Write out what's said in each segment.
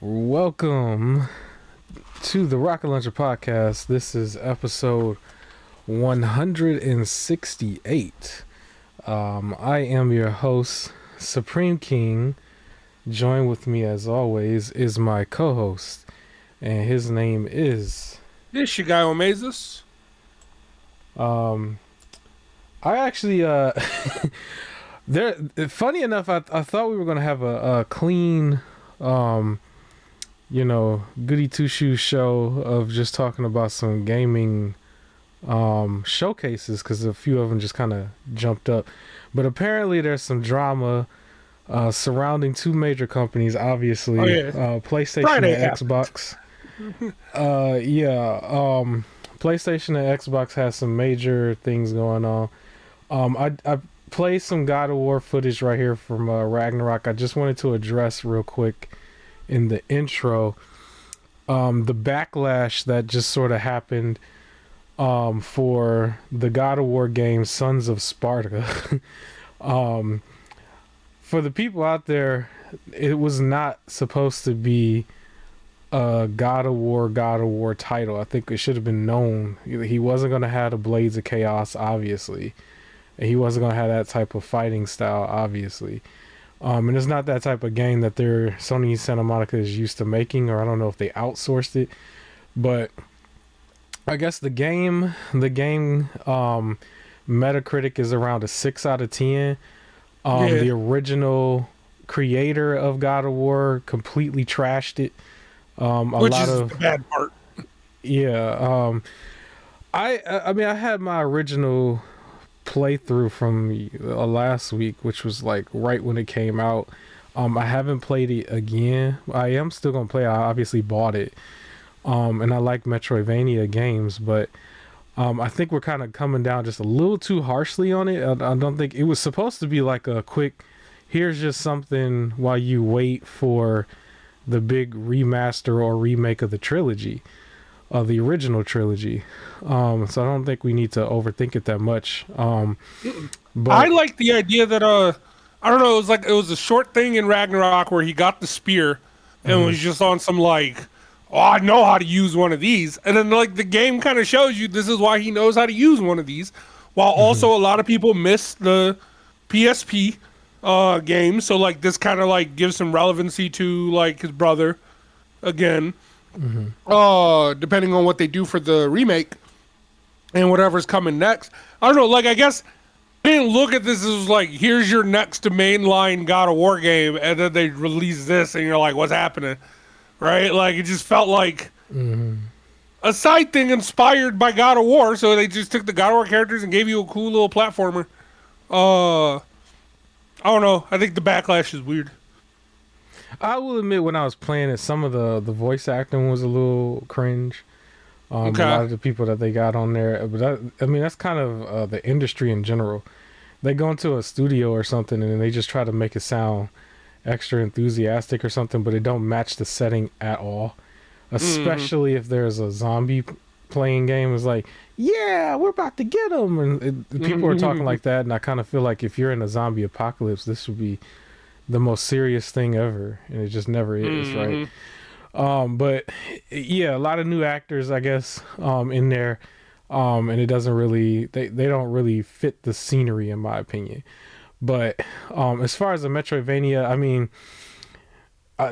Welcome to the Rocket Launcher Podcast. This is episode 168. I am your host, Supreme King. Joined with me, as always, is my co-host, and his name is... This your guy Omezis. I actually, there. Funny enough, I thought we were gonna have a clean, goody two shoes show of just talking about some gaming, showcases, because a few of them just kind of jumped up. But apparently, there's some drama, surrounding two major companies. Obviously, PlayStation Friday and Xbox. PlayStation and Xbox has some major things going on. I played some God of War footage right here from Ragnarok. I just wanted to address real quick in the intro the backlash that just sort of happened for the God of War game Sons of Sparta. For the people out there, it was not supposed to be a God of War title. I think it should have been known. He wasn't going to have the Blades of Chaos, obviously. And he wasn't going to have that type of fighting style, obviously. And it's not that type of game that Sony Santa Monica is used to making, or I don't know if they outsourced it. But I guess the game Metacritic is around a 6 out of 10. The original creator of God of War completely trashed it. Which is the bad part. Yeah. I mean, I had my original playthrough from last week, which was like right when it came out. I haven't played it again. I am still gonna play it. I obviously bought it. And I like Metroidvania games, but I think we're kind of coming down just a little too harshly on it. I don't think it was supposed to be like a quick, here's just something while you wait for the big remaster or remake of the trilogy, of the original trilogy. So I don't think we need to overthink it that much. But I like the idea that I don't know, it was a short thing in Ragnarok where he got the spear and was just on some like, oh, I know how to use one of these, and then like the game kind of shows you this is why he knows how to use one of these, while also a lot of people miss the PSP game, so like this kind of like gives some relevancy to like his brother again. Depending on what they do for the remake and whatever's coming next. I don't know, like I guess I didn't look at this as like, here's your next mainline God of War game, and then they release this and you're like, what's happening? Right? Like it just felt like a side thing inspired by God of War, so they just took the God of War characters and gave you a cool little platformer. I don't know. I think the backlash is weird. I will admit, when I was playing it, some of the voice acting was a little cringe. A lot of the people that they got on there, but I mean that's kind of the industry in general. They go into a studio or something and they just try to make it sound extra enthusiastic or something, but it don't match the setting at all. Especially if there's a zombie playing game. It's like, yeah, we're about to get them, and people are talking like that, and I kind of feel like if you're in a zombie apocalypse, this would be the most serious thing ever, and it just never is, right? But yeah, a lot of new actors, I guess, in there, and it doesn't really, they don't really fit the scenery, in my opinion. But as far as the Metroidvania, I mean,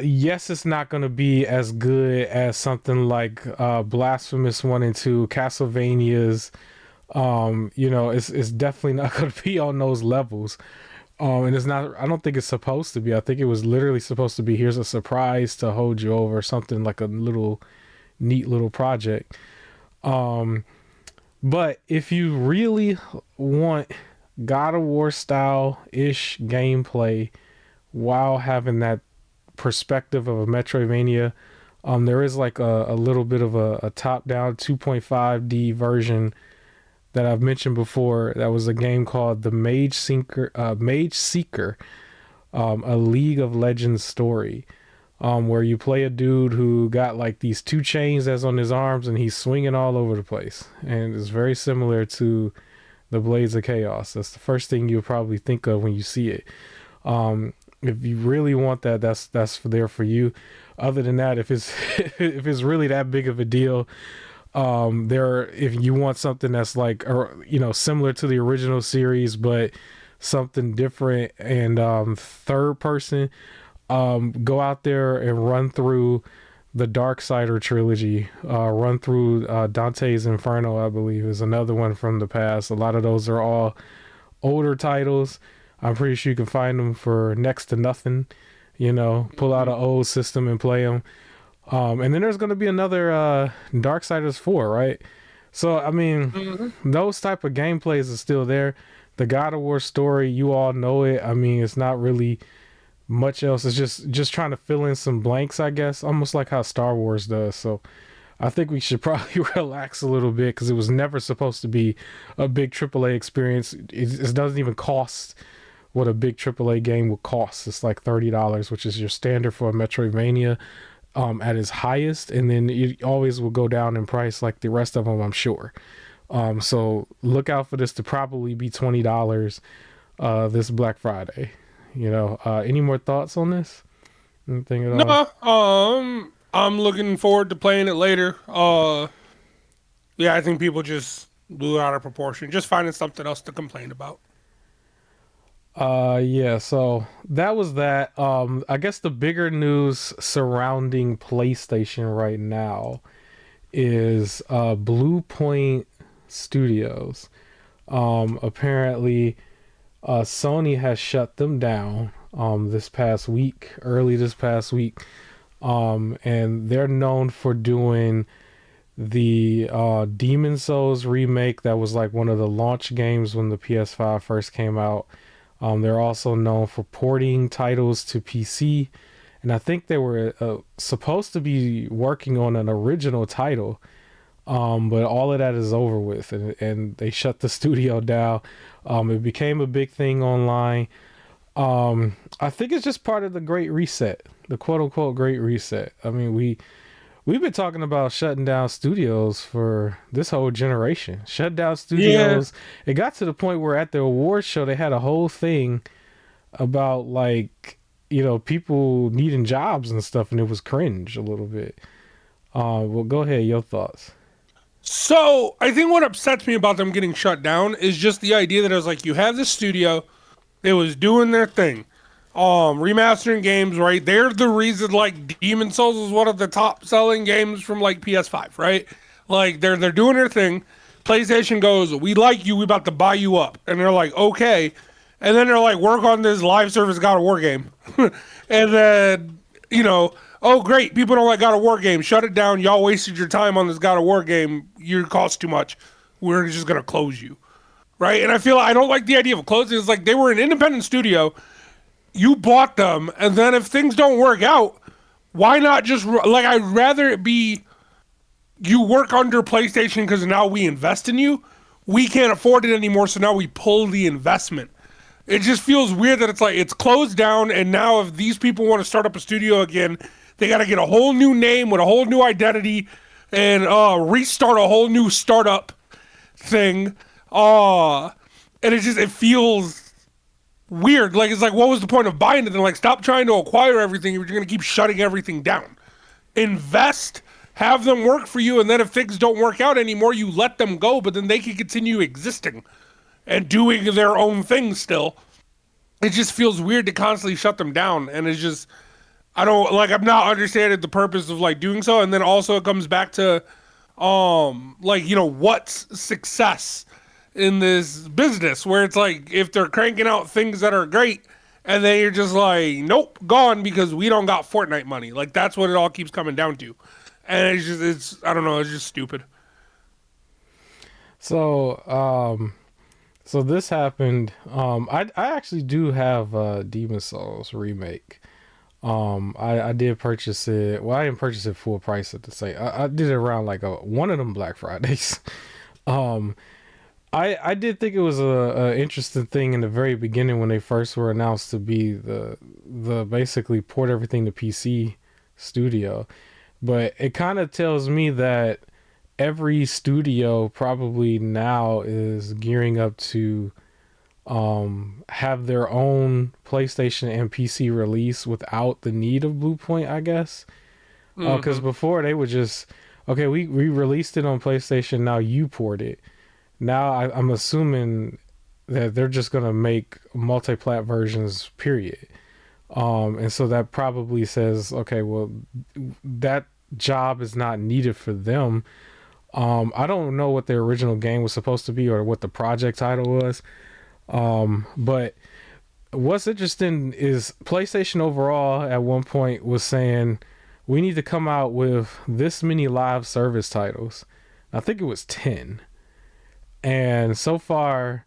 yes, it's not going to be as good as something like Blasphemous 1 and 2, Castlevania's. It's definitely not going to be on those levels. And it's not, I don't think it's supposed to be. I think it was literally supposed to be, here's a surprise to hold you over, something like a little neat little project. But if you really want God of War style-ish gameplay while having that perspective of a Metroidvania, there is like a little bit of a top-down 2.5D version that I've mentioned before. That was a game called the Mage Seeker, a League of Legends story, where you play a dude who got like these two chains that's on his arms and he's swinging all over the place, and it's very similar to the Blades of Chaos. That's the first thing you'll probably think of when you see it. if you really want that, that's there for you. Other than that, if it's if it's really that big of a deal, there if you want something that's like, or similar to the original series but something different and third person, go out there and run through the Darksider trilogy. Run through Dante's Inferno, I believe, is another one from the past. A lot of those are all older titles. I'm pretty sure you can find them for next to nothing. Pull out an old system and play them. And then there's going to be another Darksiders 4, right? So, I mean, those type of gameplays are still there. The God of War story, you all know it. I mean, it's not really much else. It's just trying to fill in some blanks, I guess, almost like how Star Wars does. So I think we should probably relax a little bit, because it was never supposed to be a big AAA experience. It doesn't even cost what a big AAA game would cost. It's like $30, which is your standard for a Metroidvania at its highest, and then it always will go down in price like the rest of them, I'm sure. So look out for this to probably be $20 this Black Friday. Any more thoughts on this? Anything at all? No, I'm looking forward to playing it later. Yeah, I think people just blew it out of proportion, just finding something else to complain about. Yeah, so that was that. I guess the bigger news surrounding PlayStation right now is Bluepoint Studios. Apparently, Sony has shut them down early this past week. And they're known for doing the Demon Souls remake that was like one of the launch games when the PS5 first came out. They're also known for porting titles to PC, and I think they were supposed to be working on an original title, but all of that is over with, and they shut the studio down. It became a big thing online. I think it's just part of the Great Reset, the quote unquote Great Reset. I mean, we've been talking about shutting down studios for this whole generation. Shut down studios. Yeah. It got to the point where at the awards show they had a whole thing about like, people needing jobs and stuff, and it was cringe a little bit. Well, go ahead, your thoughts. So I think what upsets me about them getting shut down is just the idea that I was like, you have this studio, it was doing their thing. Remastering games, right? They're the reason like Demon Souls is one of the top selling games from like PS5, right? Like they're doing their thing. PlayStation goes, we like you, we about to buy you up. And they're like, okay. And then they're like, work on this live service God of War game. And then, oh great, people don't like God of War game. Shut it down. Y'all wasted your time on this God of War game. You cost too much. We're just gonna close you. Right? And I don't like the idea of closing. It's like they were an independent studio. You bought them, and then if things don't work out, why not just like I'd rather it be you work under PlayStation because now we invest in you. We can't afford it anymore, so now we pull the investment. It just feels weird that it's like it's closed down, and now if these people want to start up a studio again, they got to get a whole new name with a whole new identity and restart a whole new startup thing. And it feels weird. Like, it's like, what was the point of buying it? Then, like, stop trying to acquire everything. You're going to keep shutting everything down. Invest, have them work for you, and then if things don't work out anymore, you let them go, but then they can continue existing and doing their own thing still. It just feels weird to constantly shut them down, and it's just, I'm not understanding the purpose of, like, doing so, and then also it comes back to, what's success in this business, where it's like if they're cranking out things that are great and then you're just like, nope, gone because we don't got Fortnite money. Like that's what it all keeps coming down to. And it's I don't know, it's just stupid. So this happened. I actually do have Demon Souls remake. I did purchase it. Well, I didn't purchase it full price at the same. I did it around like one of them Black Fridays. I did think it was a interesting thing in the very beginning when they first were announced to be the basically port everything to PC studio, but it kind of tells me that every studio probably now is gearing up to have their own PlayStation and PC release without the need of Bluepoint, I guess. Because before they would just, okay, we released it on PlayStation, now you port it. Now I'm assuming that they're just gonna make multi-plat versions, period. And so that probably says, okay, well, that job is not needed for them. I don't know what the original game was supposed to be or what the project title was. But what's interesting is PlayStation overall at one point was saying we need to come out with this many live service titles. I think it was 10. And so far,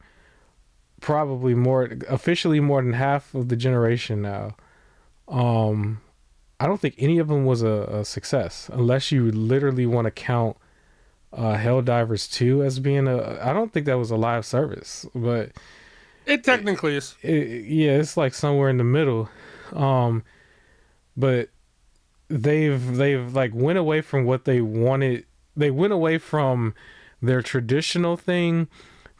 probably officially more than half of the generation now. I don't think any of them was a success, unless you literally want to count Helldivers 2 as being I don't think that was a live service, but it technically is. Yeah, it's like somewhere in the middle. But they've like went away from what they wanted. They went away from their traditional thing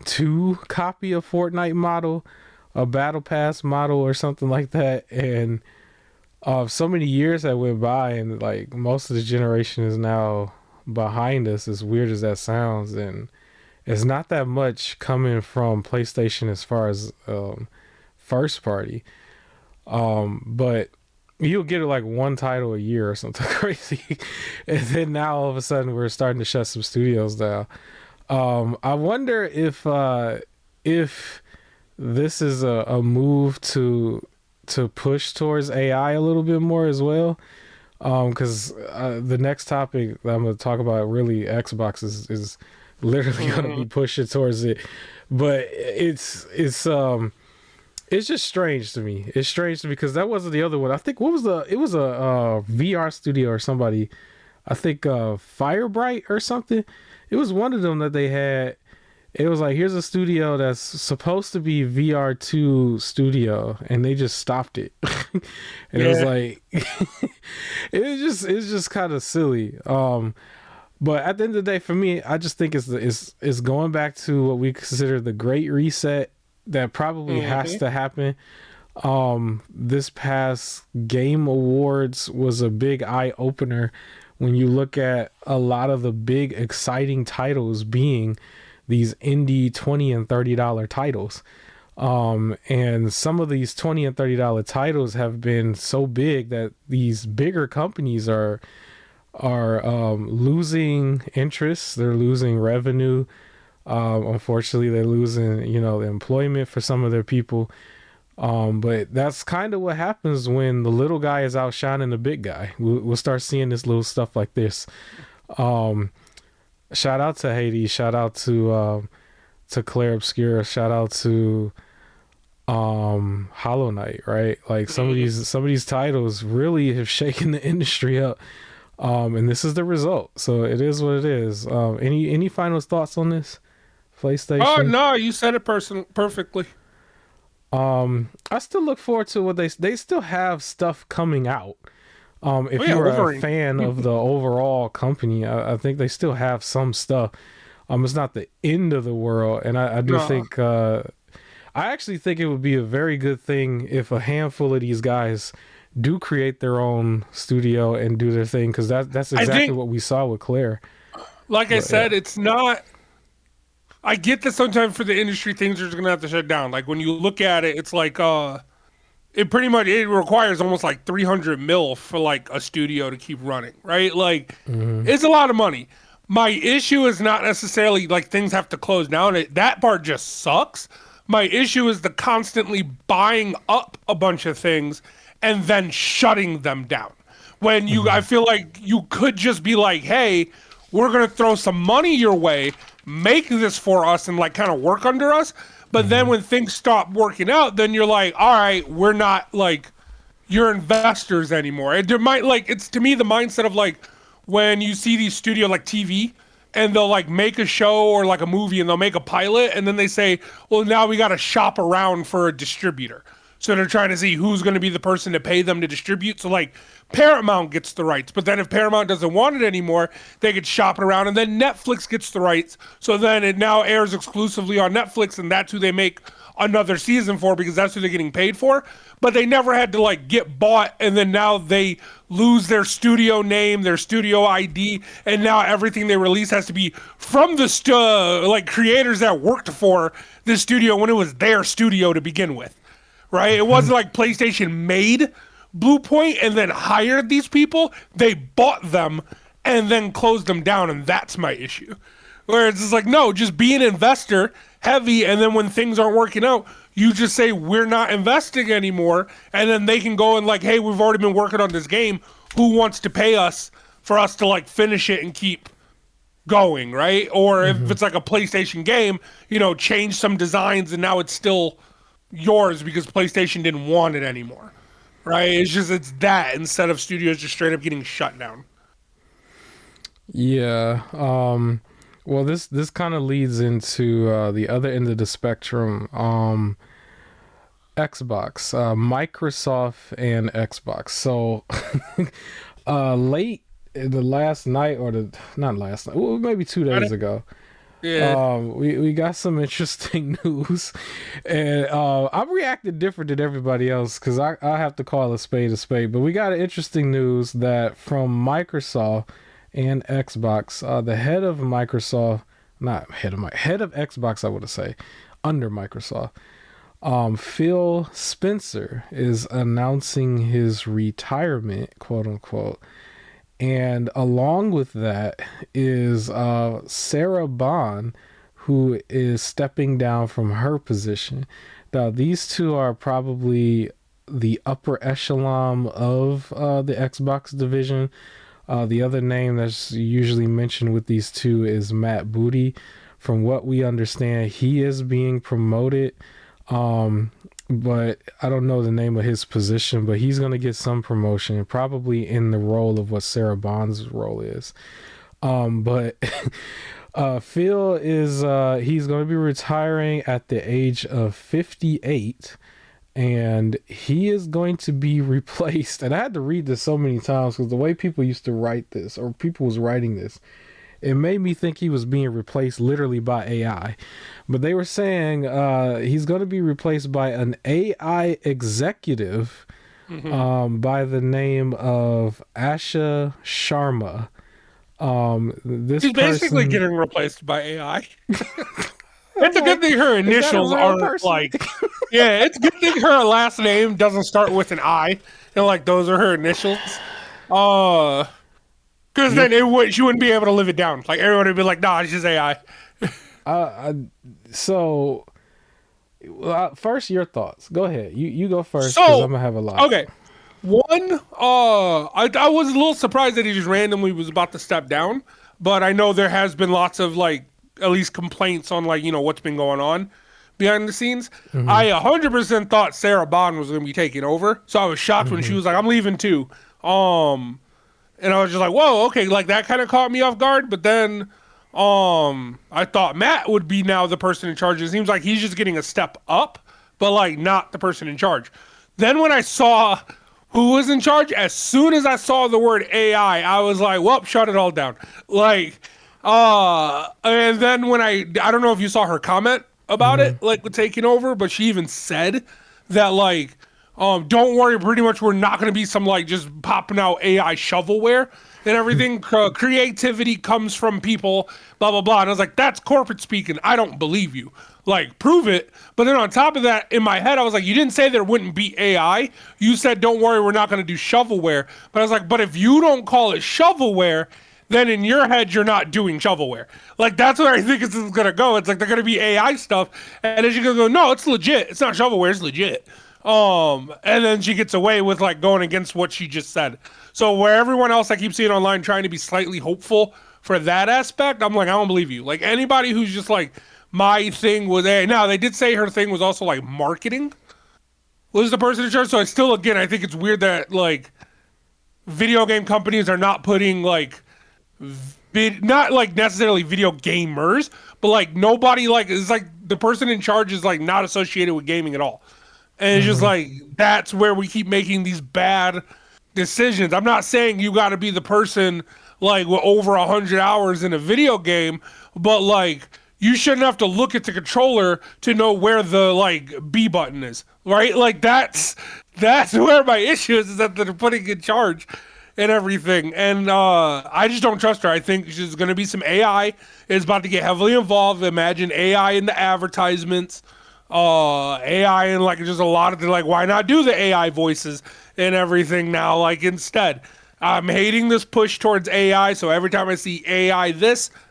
to copy a Fortnite model, a battle pass model or something like that. And so many years that went by, and like most of the generation is now behind us, as weird as that sounds. And it's not that much coming from PlayStation as far as first party. But you'll get like one title a year or something crazy. And then now all of a sudden we're starting to shut some studios down. I wonder if this is a move to push towards AI a little bit more as well. Because the next topic that I'm going to talk about, really, Xbox is literally going to be pushing towards it. But it's just strange to me. It's strange to me because that wasn't the other one. I think it was a VR studio or somebody. I think Firebright or something. It was one of them that they had. It was like, here's a studio that's supposed to be VR2 studio, and they just stopped it. And it was like, it's just kind of silly. But at the end of the day, for me, I just think it's going back to what we consider the Great Reset that probably has to happen. This past Game Awards was a big eye opener when you look at a lot of the big exciting titles being these indie $20 and $30 titles. And some of these $20 and $30 titles have been so big that these bigger companies are losing interest. They're losing revenue. Unfortunately, they're losing, the employment for some of their people. But that's kind of what happens when the little guy is outshining the big guy. We'll start seeing this little stuff like this. Shout out to Hades. Shout out to Claire Obscura. Shout out to Hollow Knight. Right, like some of these titles really have shaken the industry up. And this is the result. So it is what it is. Any final thoughts on this, PlayStation? Oh no, you said it perfectly. I still look forward to what they still have stuff coming out. If you're a fan of the overall company, I think they still have some stuff. It's not the end of the world, and I do think I actually think it would be a very good thing if a handful of these guys do create their own studio and do their thing, because that's exactly what we saw with Claire. Like I said, it's not. I get that sometimes for the industry, things are just gonna have to shut down. Like when you look at it, it's like it requires almost like 300 mil for like a studio to keep running, right? Like it's a lot of money. My issue is not necessarily like things have to close down. That part just sucks. My issue is the constantly buying up a bunch of things and then shutting them down. When I feel like you could just be like, hey, we're gonna throw some money your way, make this for us and like kind of work under us. But then when things stop working out, then you're like, all right, we're not like your investors anymore. And there might it's to me the mindset of like when you see these studio like TV and they'll like make a show or like a movie and they'll make a pilot and then they say, well, now we got to shop around for a distributor. So they're trying to see who's going to be the person to pay them to distribute. So like Paramount gets the rights, but then if Paramount doesn't want it anymore, they could shop it around, and then Netflix gets the rights. So then it now airs exclusively on Netflix, and that's who they make another season for because that's who they're getting paid for. But they never had to like get bought, and then now they lose their studio name, their studio ID, and now everything they release has to be from the like creators that worked for the studio when it was their studio to begin with, right? It wasn't like PlayStation made Bluepoint and then hired these people. They bought them and then closed them down, and that's my issue. Where it's just like, no, just be an investor heavy, and then when things aren't working out, you just say, we're not investing anymore, and then they can go and like, hey, we've already been working on this game. Who wants to pay us for us to like finish it and keep going, right? Or if it's like a PlayStation game, you know, change some designs and now it's still yours because PlayStation didn't want it anymore, right? It's that instead of studios just straight up getting shut down. Yeah. Well, this kind of leads into the other end of the spectrum. Xbox, Microsoft, and Xbox. So, late in the last night, or not last night, well, maybe 2 days ago, we got some interesting news, and I'm reacting different than everybody else because I have to call a spade. But we got interesting news that from Microsoft and Xbox, the head of Microsoft, head of Xbox, I would say, under Microsoft, Phil Spencer is announcing his retirement, quote unquote. And along with that is Sarah Bond, who is stepping down from her position. Now, these two are probably the upper echelon of the Xbox division. The other name that's usually mentioned with these two is Matt Booty. From what we understand, he is being promoted, but I don't know the name of his position, but he's going to get some promotion, probably in the role of what Sarah Bond's role is. But Phil is he's going to be retiring at the age of 58. And he is going to be replaced. And I had to read this so many times because the way people used to write this, or people was writing this, it made me think he was being replaced literally by AI. But they were saying he's going to be replaced by an AI executive by the name of Asha Sharma. He's basically getting replaced by AI. It's a good thing her initials aren't like, yeah, it's a good thing her last name doesn't start with an I, and like those are her initials. Because then she wouldn't be able to live it down. Like everyone would be like, nah, it's just AI. So, first, your thoughts. Go ahead. You go first because I'm gonna have a lot. Okay. One, I was a little surprised that he just randomly was about to step down, but I know there has been lots of like, at least complaints on like, you know, what's been going on behind the scenes. I 100% thought Sarah Bond was going to be taking over. So I was shocked when she was like, I'm leaving too. And I was just like, whoa, okay. Like that kind of caught me off guard. But then, I thought Matt would be now the person in charge. It seems like he's just getting a step up, but like not the person in charge. Then when I saw who was in charge, as soon as I saw the word AI, I was like, well, shut it all down. Like, and then when I don't know if you saw her comment about it, like with taking over, but she even said that like, don't worry, pretty much we're not going to be some like just popping out AI shovelware and everything. Creativity comes from people, blah, blah, blah. And I was like, that's corporate speaking. I don't believe you. Like, prove it. But then on top of that, in my head, I was like, you didn't say there wouldn't be AI. You said, don't worry, we're not going to do shovelware. But I was like, but if you don't call it shovelware, then in your head, you're not doing shovelware. Like, that's where I think it's going to go. It's like, they're going to be AI stuff. And then she's going to go, no, it's legit. It's not shovelware. It's legit. And then she gets away with, like, going against what she just said. So where everyone else I keep seeing online trying to be slightly hopeful for that aspect, I'm like, I don't believe you. Like, anybody who's just like, my thing was AI. Now, they did say her thing was also, like, marketing was the person in charge. So I still, again, I think it's weird that, like, video game companies are not putting, like, not like necessarily video gamers, but like nobody like is like the person in charge is like not associated with gaming at all, and it's just like that's where we keep making these bad decisions. I'm not saying you got to be the person like with over 100 hours in a video game, but like you shouldn't have to look at the controller to know where the like B button is, right? Like that's where my issue is that they're putting in charge and everything. And I just don't trust her. I think she's going to be some AI is about to get heavily involved. Imagine AI in the advertisements, AI and like just a lot of like, why not do the AI voices and everything now? Like instead, I'm hating this push towards AI. So every time I see AI,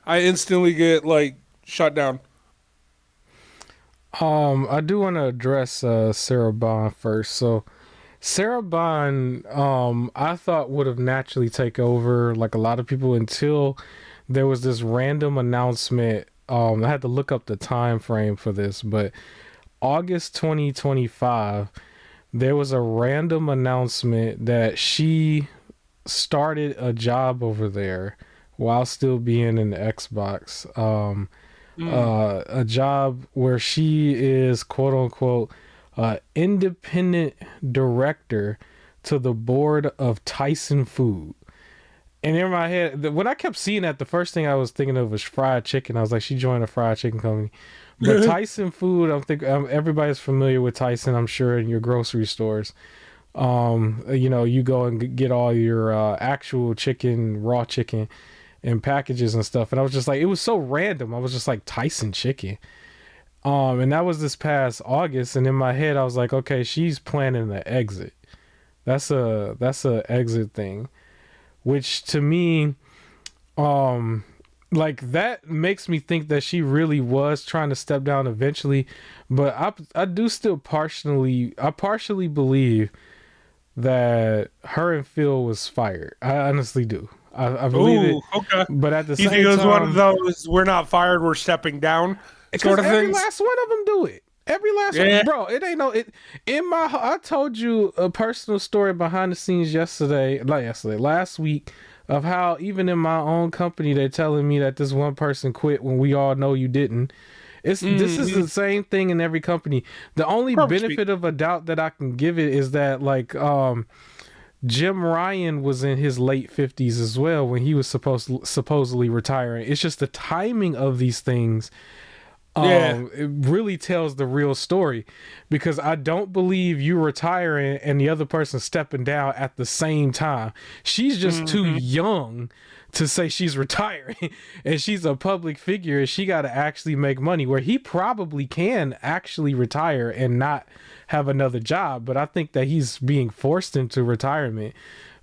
I instantly get like shut down. I do want to address Sarah Bond first. So Sarah Bond, I thought would have naturally take over like a lot of people until there was this random announcement. I had to look up the time frame for this, but August 2025, there was a random announcement that she started a job over there while still being in the Xbox. A job where she is quote unquote independent director to the board of Tyson Food. And in my head, when I kept seeing that, the first thing I was thinking of was fried chicken. I was like, she joined a fried chicken company. But Tyson Food, everybody's familiar with Tyson, I'm sure, in your grocery stores. You go and get all your actual chicken, raw chicken, in packages and stuff. And I was just like, it was so random. I was just like, Tyson chicken. And that was this past August. And in my head, I was like, okay, she's planning an exit. That's a exit thing, which to me, like that makes me think that she really was trying to step down eventually. But I do still partially believe that her and Phil was fired. I honestly do. I believe it. Okay. But at the same time, you think it was one of those "we're not fired, we're stepping down" sort of every things? last one of them do it. Every last one, bro. It ain't no. I told you a personal story behind the scenes last week, of how even in my own company they're telling me that this one person quit when we all know you didn't. This is the same thing in every company. The only benefit of a doubt that I can give it is that like Jim Ryan was in his late 50s as well when he was supposedly retiring. It's just the timing of these things. It really tells the real story, because I don't believe you retiring and the other person stepping down at the same time. She's just too young to say she's retiring, and she's a public figure and she got to actually make money, where he probably can actually retire and not have another job. But I think that he's being forced into retirement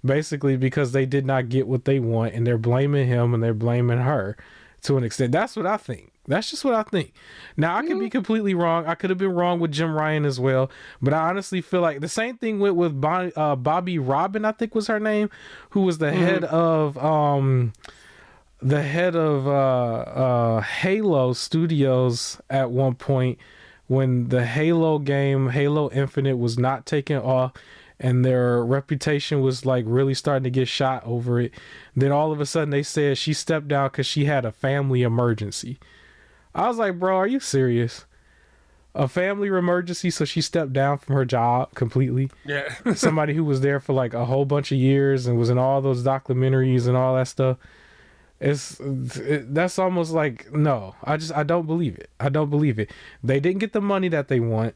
basically because they did not get what they want, and they're blaming him and they're blaming her to an extent. That's what I think. That's just what I think. Now, I could be completely wrong. I could have been wrong with Jim Ryan as well. But I honestly feel like the same thing went with Bobby Robin, I think was her name, who was the head of Halo Studios at one point, when the Halo game, Halo Infinite, was not taken off and their reputation was like really starting to get shot over it. Then all of a sudden they said she stepped down because she had a family emergency. I was like, bro, are you serious? A family emergency, so she stepped down from her job completely? Yeah. Somebody who was there for like a whole bunch of years and was in all those documentaries and all that stuff. That's almost like, no, I don't believe it. I don't believe it. They didn't get the money that they want.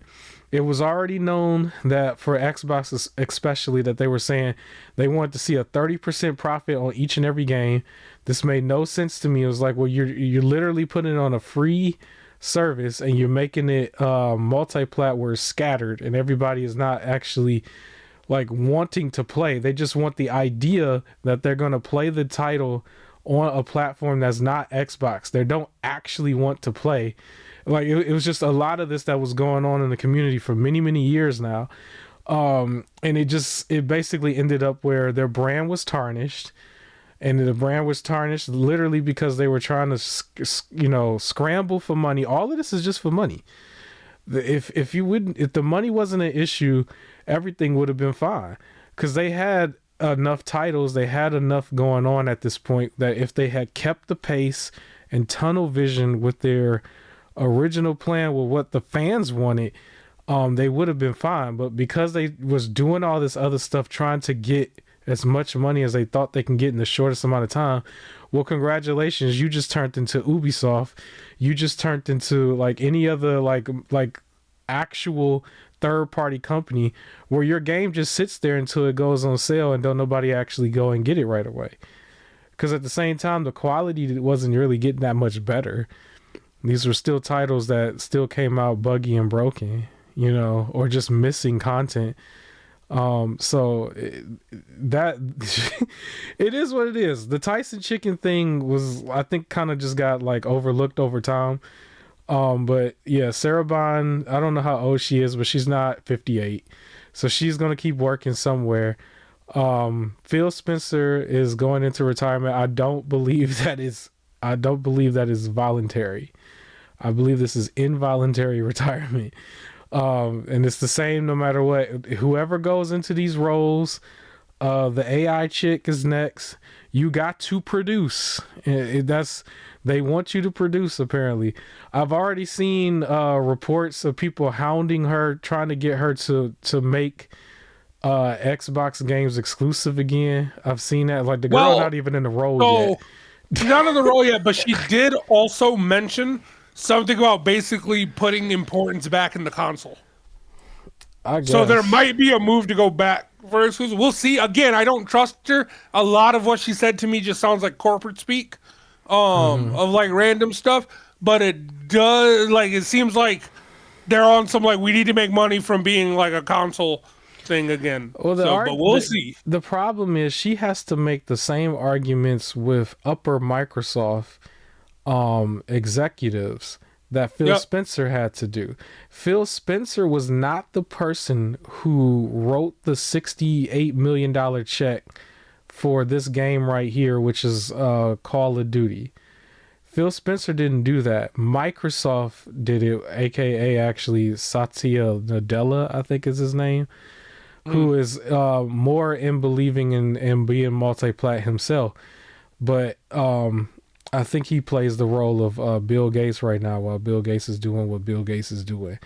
It was already known that for Xbox especially, that they were saying they wanted to see a 30% profit on each and every game. This made no sense to me. It was like, well, you're literally putting it on a free service and you're making it multi-plat where it's scattered and everybody is not actually like wanting to play. They just want the idea that they're going to play the title on a platform that's not Xbox. They don't actually want to play. Like it was just a lot of this that was going on in the community for many, many years now. And it basically ended up where their brand was tarnished. And the brand was tarnished literally because they were trying to, scramble for money. All of this is just for money. If the money wasn't an issue, everything would have been fine. Because they had enough titles, they had enough going on at this point that if they had kept the pace and tunnel vision with their original plan with what the fans wanted, they would have been fine. But because they was doing all this other stuff, trying to get as much money as they thought they can get in the shortest amount of time, Well, congratulations, you just turned into Ubisoft. You just turned into like any other like actual third party company where your game just sits there until it goes on sale and don't nobody actually go and get it right away. Because at the same time, the quality wasn't really getting that much better. These were still titles that still came out buggy and broken, you know, or just missing content. That it is what it is. The Tyson chicken thing was, I think, kind of just got like overlooked over time. But yeah, Sarah Bond, I don't know how old she is, but she's not 58. So she's going to keep working somewhere. Phil Spencer is going into retirement. I don't believe that is voluntary. I believe this is involuntary retirement. And it's the same no matter what. Whoever goes into these roles, the AI chick is next. You got to produce. They want you to produce, apparently. I've already seen reports of people hounding her, trying to get her to make Xbox games exclusive again. I've seen that. Like, the girl not even in the role yet. Not in the role yet, but she did also mention something about basically putting importance back in the console. I guess. So there might be a move to go back for exclusive. We'll see. Again, I don't trust her. A lot of what she said to me just sounds like corporate speak, of like random stuff. But it does, like, it seems like they're on some like, we need to make money from being like a console thing again. Well, but we'll see. The problem is she has to make the same arguments with upper Microsoft executives that Phil Spencer had to do. Phil Spencer was not the person who wrote the $68 million check for this game right here, which is Call of Duty. Phil Spencer didn't do that. Microsoft did it, aka actually Satya Nadella, I think is his name, who is more in believing in being multi-plat himself. But I think he plays the role of Bill Gates right now while Bill Gates is doing what Bill Gates is doing,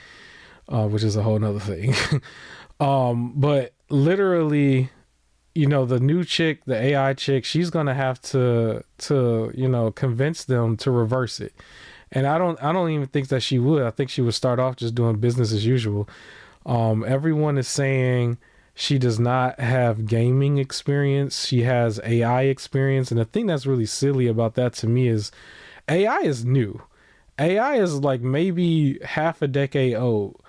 which is a whole nother thing. But literally, you know, the new chick, the AI chick, she's going to have to, you know, convince them to reverse it. And I don't even think that she would. I think she would start off just doing business as usual. Everyone is saying she does not have gaming experience. She has AI experience. And the thing that's really silly about that to me is AI is new. AI is like maybe half a decade old.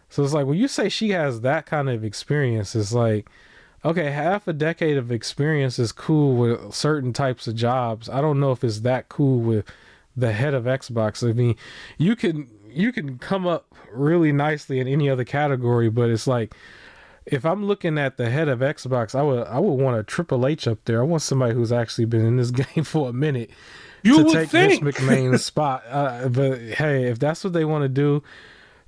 So it's like, when you say she has that kind of experience, it's like, okay, half a decade of experience is cool with certain types of jobs. I don't know if it's that cool with the head of Xbox. I mean, you can come up really nicely in any other category, but it's like, if I'm looking at the head of Xbox, I would want a Triple H up there. I want somebody who's actually been in this game for a minute to take Vince McMahon's spot. But hey, if that's what they want to do,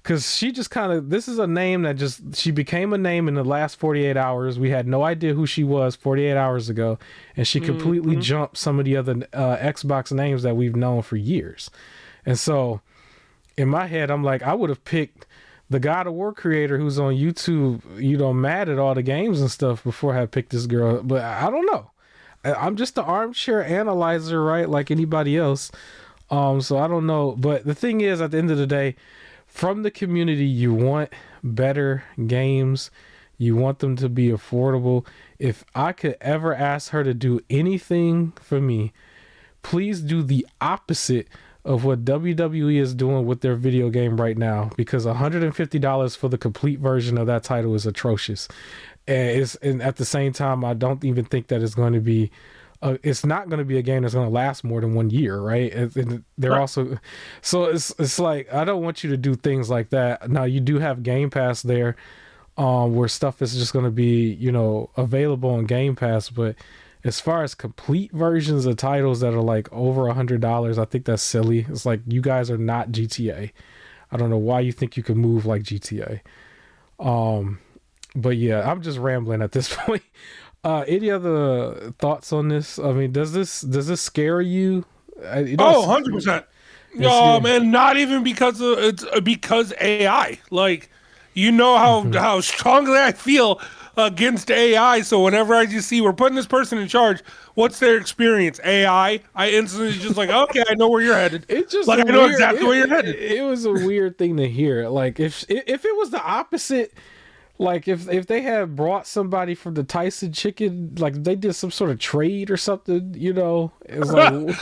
because she just kind of, this is a name that she became a name in the last 48 hours. We had no idea who she was 48 hours ago, and she completely jumped some of the other Xbox names that we've known for years. And so in my head, I'm like, I would have picked the God of War creator who's on YouTube, you know, mad at all the games and stuff before I had picked this girl. But I don't know. I'm just an armchair analyzer, right? Like anybody else. So I don't know. But the thing is, at the end of the day, from the community, you want better games. You want them to be affordable. If I could ever ask her to do anything for me, please do the opposite of what WWE is doing with their video game right now, because $150 for the complete version of that title is atrocious. And at the same time, I don't even think that it's going to be it's not going to be a game that's going to last more than 1 year, right? And they're also, so it's like, I don't want you to do things like that. Now, you do have Game Pass there, where stuff is just going to be, you know, available on Game Pass, but as far as complete versions of titles that are like over $100, I think that's silly. It's like, you guys are not GTA. I don't know why you think you can move like GTA. But yeah, I'm just rambling at this point. Any other thoughts on this? I mean, does this scare you? 100%. No, man, not even because AI. Like, you know how strongly I feel against AI. So whenever I just see we're putting this person in charge, what's their experience? AI. I instantly just like, okay, I know where you're headed. It's just like I know exactly where you're headed. It was a weird thing to hear. Like if it was the opposite. Like if they had brought somebody from the Tyson Chicken, like they did some sort of trade or something, you know, it was like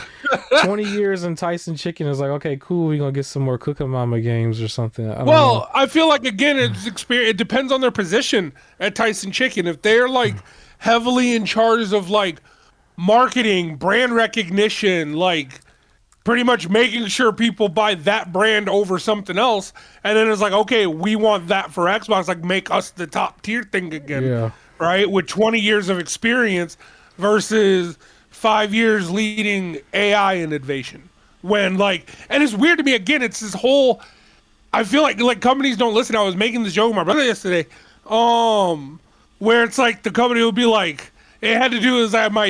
20 years in Tyson Chicken. It's like, okay, cool, we're gonna get some more Cooking Mama games or something. I don't know. I feel like again, it's experience. It depends on their position at Tyson Chicken. If they're like heavily in charge of like marketing, brand recognition, like pretty much making sure people buy that brand over something else, and then it's like, okay, we want that for Xbox, like make us the top tier thing again, right? With 20 years of experience versus 5 years leading AI innovation. When like, and it's weird to me again, it's this whole, I feel like companies don't listen. I was making this joke with my brother yesterday, where it's like the company will be like, it had to do with my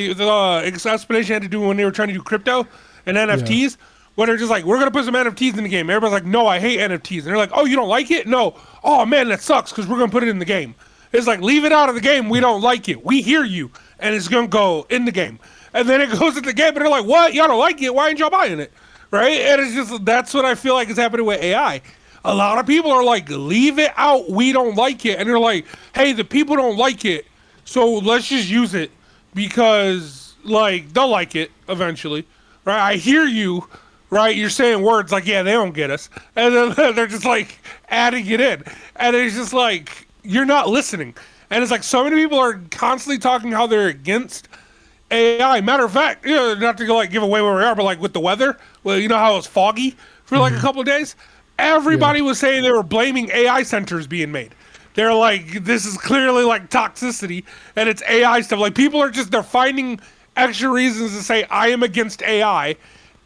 explanation had to do when they were trying to do crypto and NFTs, where they're just like, we're going to put some NFTs in the game. Everybody's like, no, I hate NFTs. And they're like, oh, you don't like it? No. Oh, man, that sucks because we're going to put it in the game. It's like, leave it out of the game. We don't like it. We hear you. And it's going to go in the game. And then it goes in the game, and they're like, what? Y'all don't like it? Why ain't y'all buying it? Right? And it's just, that's what I feel like is happening with AI. A lot of people are like, leave it out. We don't like it. And they're like, hey, the people don't like it. So let's just use it because, like, they'll like it eventually. Right, I hear you, right? You're saying words like, yeah, they don't get us. And then they're just like adding it in. And it's just like, you're not listening. And it's like so many people are constantly talking how they're against AI. Matter of fact, you know, not to like give away where we are, but like with the weather, well, you know how it was foggy for like a couple of days? Everybody was saying they were blaming AI centers being made. They're like, this is clearly like toxicity and it's AI stuff. Like people are just, they're finding extra reasons to say I am against AI,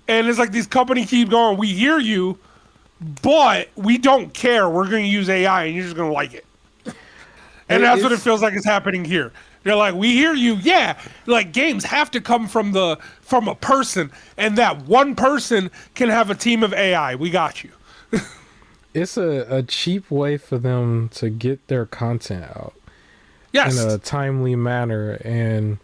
and it's like these companies keep going, we hear you, but we don't care. We're going to use AI, and you're just going to like it. And that's what it feels like is happening here. They're like, we hear you, yeah. Like games have to come from a person, and that one person can have a team of AI. We got you. It's a cheap way for them to get their content out in a timely manner, and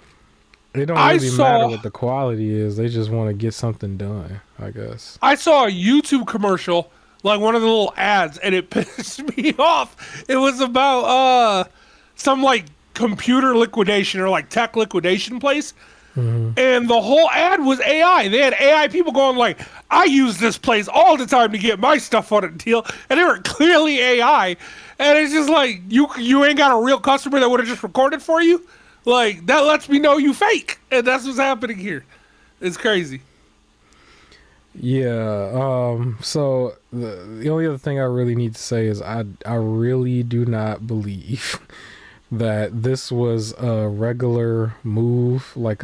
it don't really matter what the quality is. They just want to get something done, I guess. I saw a YouTube commercial, like one of the little ads, and it pissed me off. It was about some like computer liquidation or like tech liquidation place. And the whole ad was AI. They had AI people going like, I use this place all the time to get my stuff on a deal. And they were clearly AI. And it's just like, you ain't got a real customer that would have just recorded for you? Like, that lets me know you fake. And that's what's happening here. It's crazy. Yeah. So the only other thing I really need to say is I really do not believe that this was a regular move. I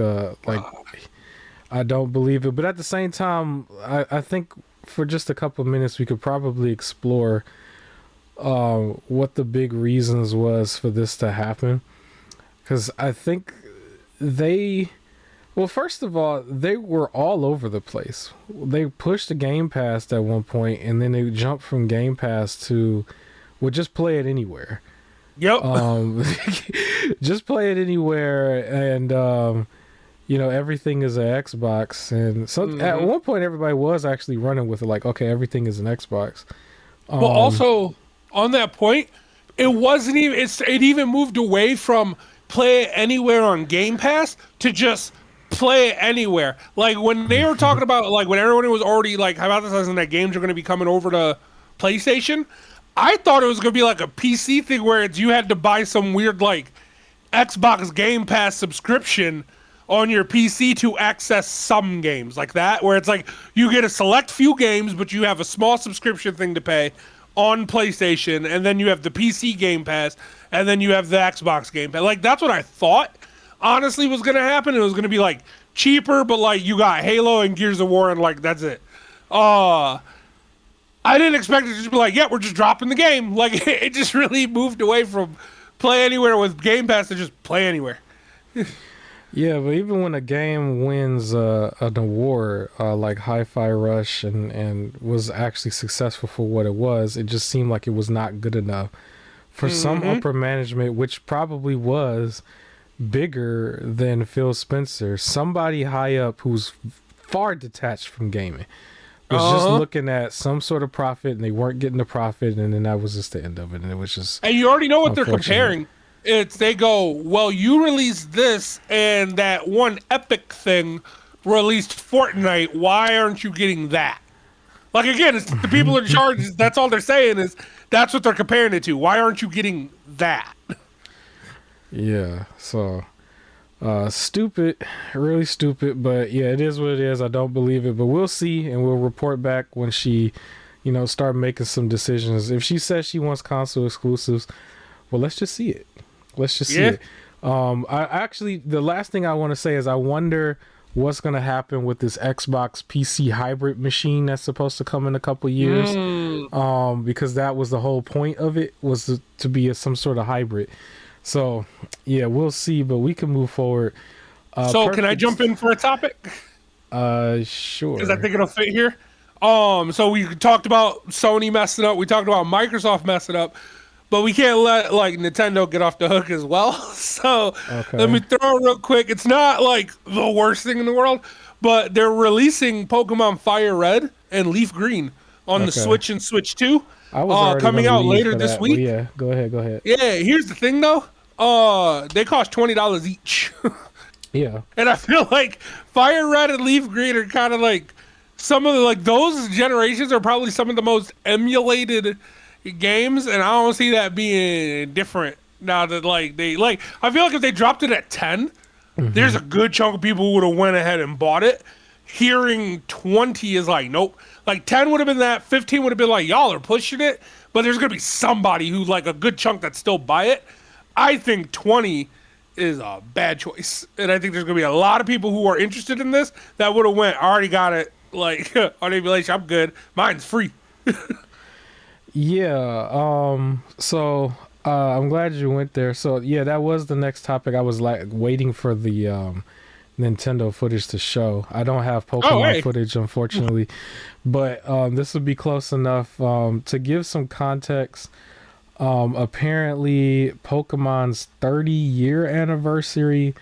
don't believe it. But at the same time, I think for just a couple of minutes we could probably explore what the big reasons was for this to happen. Because I think first of all, they were all over the place. They pushed the Game Pass at one point, and then they jumped from Game Pass to, just play it anywhere. Yep. Just play it anywhere, and everything is an Xbox. And so at one point, everybody was actually running with it, like, okay, everything is an Xbox. But also on that point, it wasn't even. It even moved away from play it anywhere on Game Pass to just play it anywhere. Like when they were talking about, like when everyone was already like hypothesizing that games are going to be coming over to PlayStation, I thought it was going to be like a PC thing where you had to buy some weird like Xbox Game Pass subscription on your PC to access some games like that, where it's like you get a select few games, but you have a small subscription thing to pay on PlayStation, and then you have the PC Game Pass, and then you have the Xbox Game Pass. Like, that's what I thought, honestly, was going to happen. It was going to be, like, cheaper, but, like, you got Halo and Gears of War, and, like, that's it. I didn't expect it to just be like, yeah, we're just dropping the game. Like, it just really moved away from play anywhere with Game Pass to just play anywhere. Yeah, but even when a game wins an award like Hi-Fi Rush and was actually successful for what it was, it just seemed like it was not good enough for some upper management, which probably was bigger than Phil Spencer, somebody high up who's far detached from gaming was just looking at some sort of profit, and they weren't getting the profit, and then that was just the end of it, and it was just. And you already know what they're comparing. They go, well, you released this, and that one Epic thing released Fortnite. Why aren't you getting that? Like, again, it's the people in charge. That's all they're saying is that's what they're comparing it to. Why aren't you getting that? Yeah, so stupid, really stupid. But yeah, it is what it is. I don't believe it, but we'll see, and we'll report back when she, start making some decisions. If she says she wants console exclusives, well, let's just see it. Let's just see it. The last thing I want to say is I wonder what's going to happen with this Xbox PC hybrid machine that's supposed to come in a couple years. Because that was the whole point of it, was to be some sort of hybrid. So yeah, we'll see, but we can move forward. Can I jump in for a topic? Sure. Because I think it'll fit here. So we talked about Sony messing up. We talked about Microsoft messing up. But we can't let Nintendo get off the hook as well. So Let me throw it real quick. It's not like the worst thing in the world, but they're releasing Pokemon Fire Red and Leaf Green on the Switch and Switch 2. Coming out later this week. Yeah, go ahead. Yeah, here's the thing though. They cost $20 each. Yeah. And I feel like Fire Red and Leaf Green are kind of like some of the those generations are probably some of the most emulated games, and I don't see that being different now that I feel like if they dropped it at 10, there's a good chunk of people who would have went ahead and bought it. Hearing 20 is like, nope. 10 would have been that, 15 would have been like, y'all are pushing it, but there's gonna be somebody who's a good chunk that still buy it. I think 20 is a bad choice, and I think there's gonna be a lot of people who are interested in this that would have went, I already got it, on emulation, I'm good, mine's free. Yeah, so I'm glad you went there. So yeah, that was the next topic. I was waiting for the Nintendo footage to show. I don't have Pokemon footage, unfortunately, but this would be close enough to give some context. Apparently, Pokemon's 30-year anniversary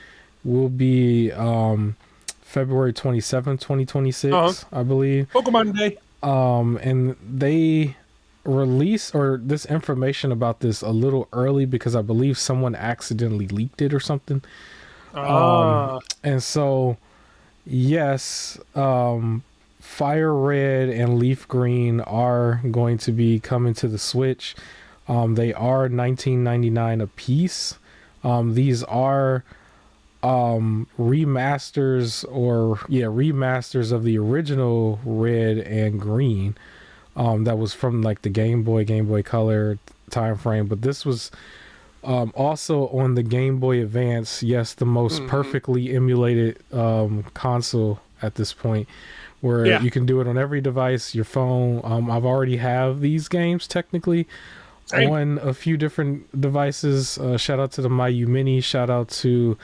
will be February 27th, 2026, I believe. Pokemon Day. And they release this information about this a little early because I believe someone accidentally leaked it or something. And so yes, Fire Red and Leaf Green are going to be coming to the Switch. They are $19.99 a piece. These are remasters of the original Red and Green. That was from the Game Boy Color time frame, but this was also on the Game Boy Advance. Yes, the most perfectly emulated console at this point, where you can do it on every device, your phone. I've already have these games technically on a few different devices. Shout out to the Mayu Mini. Shout out to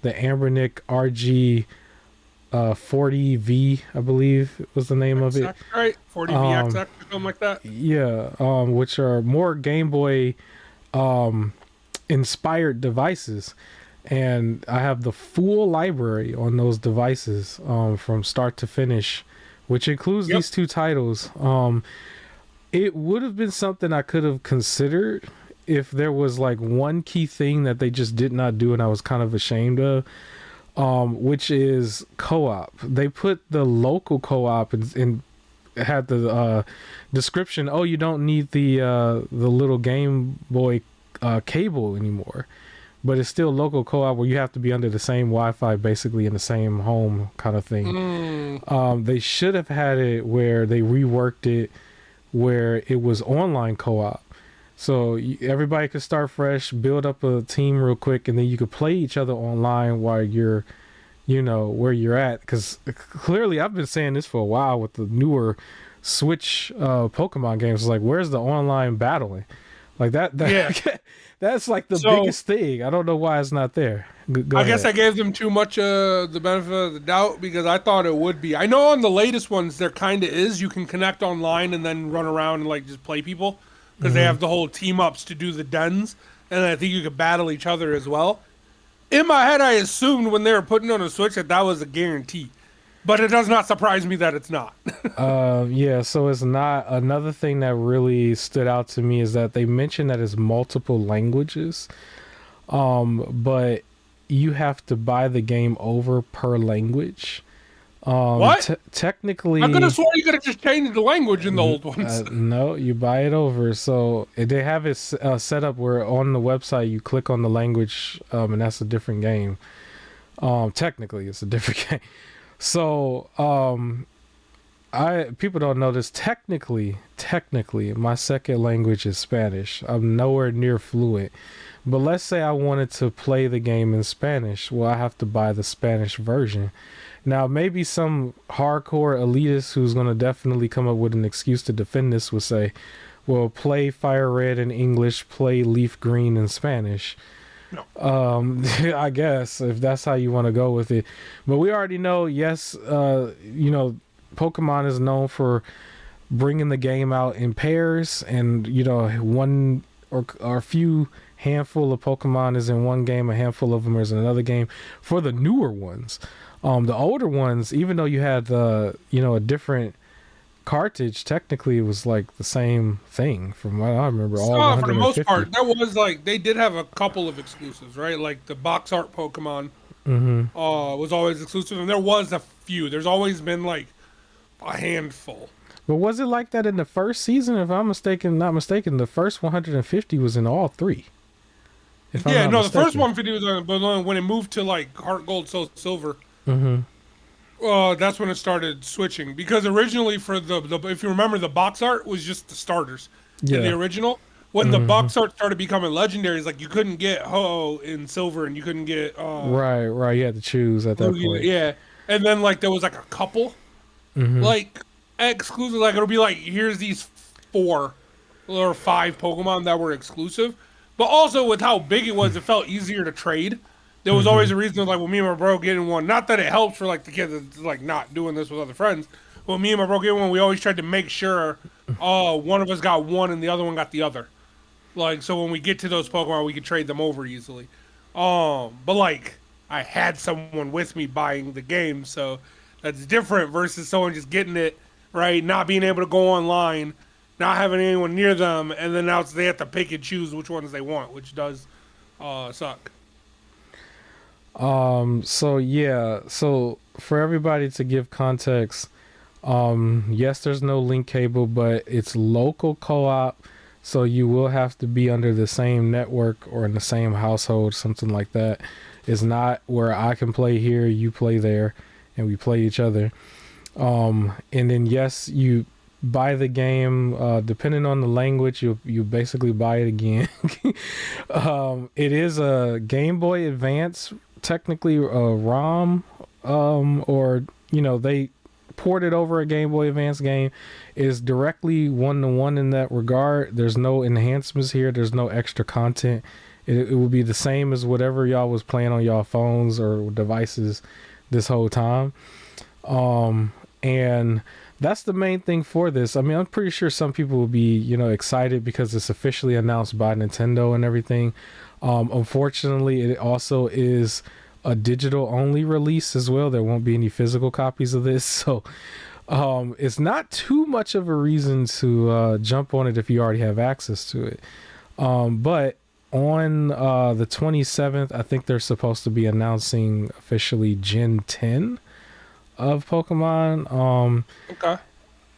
the Ambernick RG 40V, I believe was the name of it. Right, 40V XX, something like that. Yeah, which are more Game Boy inspired devices, and I have the full library on those devices from start to finish, which includes these two titles. It would have been something I could have considered if there was one key thing that they just did not do, and I was kind of ashamed of. Which is co-op. They put the local co-op and had the description. Oh, you don't need the little Game Boy cable anymore, but it's still local co-op where you have to be under the same Wi-Fi, basically in the same home kind of thing. They should have had it where they reworked it, where it was online co-op. So everybody could start fresh, build up a team real quick, and then you could play each other online while you're, where you're at. Because clearly, I've been saying this for a while with the newer Switch Pokemon games. It's where's the online battling? That's the biggest thing. I don't know why it's not there. Go ahead. Guess I gave them too much the benefit of the doubt because I thought it would be. I know on the latest ones there kind of is. You can connect online and then run around and just play people. because they have the whole team ups to do the dens, and I think you could battle each other as well. In my head, I assumed when they were putting on a Switch that was a guarantee, but it does not surprise me that it's not. Yeah, so it's not. Another thing that really stood out to me is that they mentioned that it's multiple languages, but you have to buy the game over per language. What? Technically, I could have sworn you could have just changed the language in the old ones. No, you buy it over. So they have it set up where on the website you click on the language, and that's a different game. Technically, it's a different game. So, people don't know this. Technically, my second language is Spanish. I'm nowhere near fluent. But let's say I wanted to play the game in Spanish. Well, I have to buy the Spanish version. Now, maybe some hardcore elitist who's going to definitely come up with an excuse to defend this would say, well, play FireRed in English, play LeafGreen in Spanish. No. I guess if that's how you want to go with it. But we already know, yes, Pokemon is known for bringing the game out in pairs, and, one or a few handful of Pokemon is in one game, a handful of them is in another game for the newer ones. The older ones, even though you had a different cartridge, technically it was like the same thing from what I remember. For the most part, there was they did have a couple of exclusives, right? Like the box art Pokemon was always exclusive, and there was a few. There's always been like a handful. But was it like that in the first season? If I'm not mistaken, the first 150 was in all three. The first 150 was but when it moved to like Heart Gold, Soul Silver. That's when it started switching, because originally for the if you remember, the box art was just the starters in the original. When the box art started becoming legendaries, like you couldn't get Ho-Oh in silver and you couldn't get right, you had to choose at that point. Yeah, and then like there was like a couple like exclusive, like it'll be like, here's these 4 or 5 Pokemon that were exclusive, but also with how big it was, it felt easier to trade. There was always a reason, like, well, me and my bro getting one. Not that it helps for, like, the kids that's, like, not doing this with other friends. But me and my bro getting one, we always tried to make sure one of us got one and the other one got the other. Like, so when we get to those Pokemon, we could trade them over easily. But, like, I had someone with me buying the game, so that's different versus someone just getting it, right, not being able to go online, not having anyone near them, and then now they have to pick and choose which ones they want, which does suck. So for everybody to give context, yes, there's no link cable, but it's local co-op, so you will have to be under the same network or in the same household, something like that. It's not where I can play here, you play there, and we play each other. And then yes, you buy the game, depending on the language, you basically buy it again. It is a Game Boy Advance, technically a ROM, or they ported over a Game Boy Advance game. Is directly 1-to-1 in that regard. There's no enhancements here, there's no extra content. It will be the same as whatever y'all was playing on y'all phones or devices this whole time. And that's the main thing for this. I mean, I'm pretty sure some people will be, excited because it's officially announced by Nintendo and everything. Unfortunately, it also is a digital only release as well. There won't be any physical copies of this. So it's not too much of a reason to jump on it if you already have access to it. But on the 27th, I think they're supposed to be announcing officially Gen 10 of Pokemon. Okay.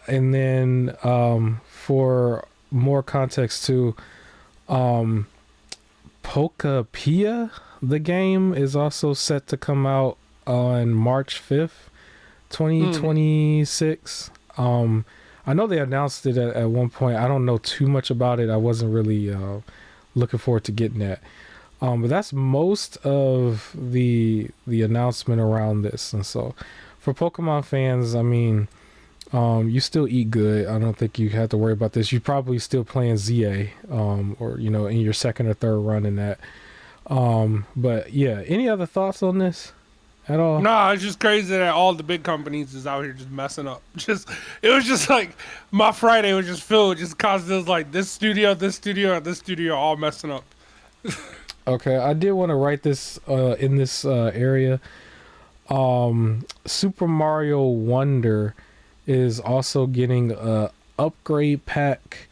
And then for more context too, Pokapia, the game, is also set to come out on March 5th, 2026. I know they announced it at one point. I don't know too much about it. I wasn't really looking forward to getting that. But that's most of the announcement around this. And so for Pokemon fans, I mean, you still eat good. I don't think you have to worry about this. You're probably still playing ZA, or in your second or third run in that. But yeah, any other thoughts on this at all? Nah, it's just crazy that all the big companies is out here just messing up. It was just like my Friday was just filled just cause there's like this studio, and this studio all messing up. Okay, I did want to write this in this area. Super Mario Wonder is also getting a upgrade pack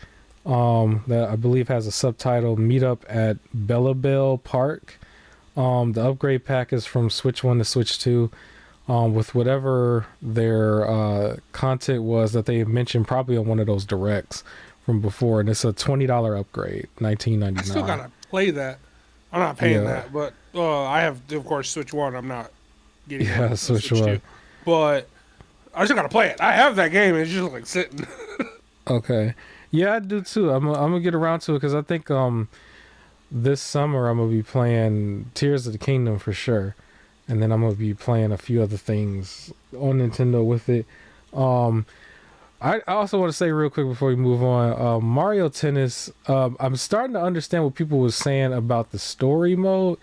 that I believe has a subtitle Meetup at Bellabelle Park. The upgrade pack is from Switch 1 to Switch 2 with whatever their content was that they mentioned probably on one of those directs from before, and it's a $20 upgrade, $19.99. I still gotta play that. I'm not paying that, but I have, of course, Switch 1. I'm not getting Switch 1. 2. But I still gotta play it. I have that game. It's just like sitting. Okay. Yeah, I do too. I'm gonna get around to it because I think this summer I'm gonna be playing Tears of the Kingdom for sure, and then I'm gonna be playing a few other things on Nintendo with it. I also want to say real quick before we move on, Mario Tennis. I'm starting to understand what people were saying about the story mode.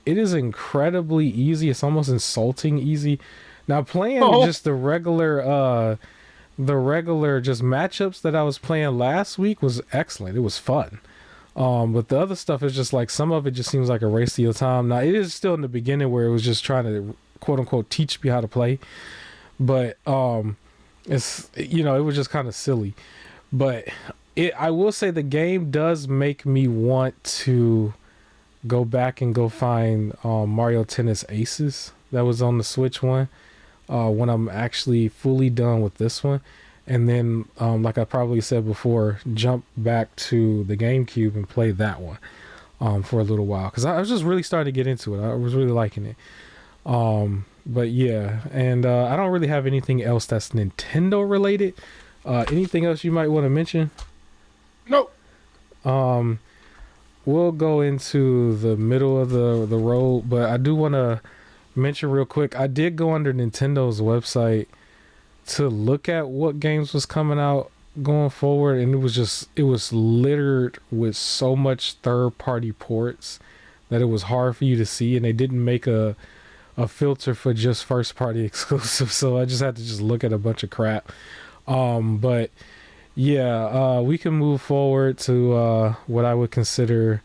It is incredibly easy. It's almost insulting easy. Now playing just the regular just matchups that I was playing last week was excellent. It was fun. But the other stuff is just like some of it just seems like a race to your time. Now it is still in the beginning where it was just trying to quote unquote teach me how to play, but it's it was just kind of silly. But I will say the game does make me want to go back and go find Mario Tennis Aces that was on the Switch one when I'm actually fully done with this one. And then, like I probably said before, jump back to the GameCube and play that one for a little while. Because I was just really starting to get into it. I was really liking it. But yeah, and I don't really have anything else that's Nintendo related. Anything else you might want to mention? Nope. We'll go into the middle of the road, but I do want to mention real quick. I did go under Nintendo's website to look at what games was coming out going forward, and it was littered with so much third-party ports that it was hard for you to see, and they didn't make a filter for just first-party exclusives, so I just had to just look at a bunch of crap. But yeah, we can move forward to what I would consider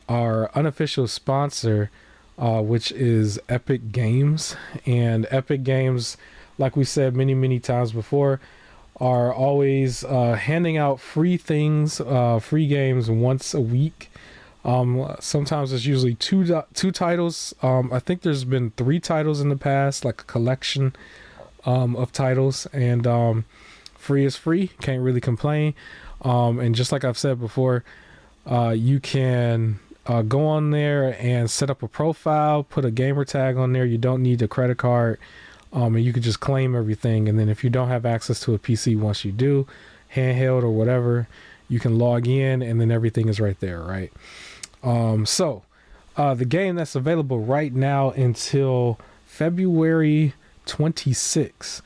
our unofficial sponsor, which is Epic Games. And Epic Games, like we said many times before, are always handing out free things, free games once a week. Sometimes it's usually two titles. I think there's been 3 titles in the past, like a collection of titles, and free is free, can't really complain. And just like I've said before, you can go on there and set up a profile, put a gamer tag on there. You don't need a credit card. And you could just claim everything. And then if you don't have access to a PC, once you do, handheld or whatever, you can log in and then everything is right there, right? So the game that's available right now until February 26th,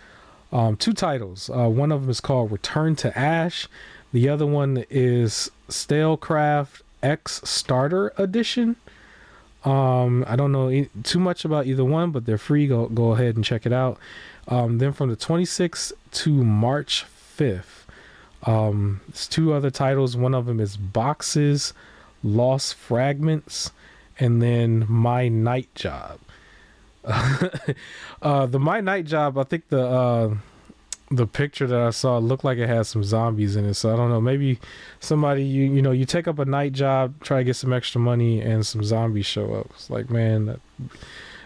2 titles. One of them is called Return to Ash. The other one is Stalecraft X Starter Edition. I don't know too much about either one, but they're free. Go ahead and check it out. Then from the 26th to March 5th, it's 2 other titles. One of them is Boxes, Lost Fragments, and then My Night Job. The My Night Job, I think the picture that I saw looked like it had some zombies in it, so I don't know, maybe somebody you take up a night job, try to get some extra money, and some zombies show up. It's like, man, that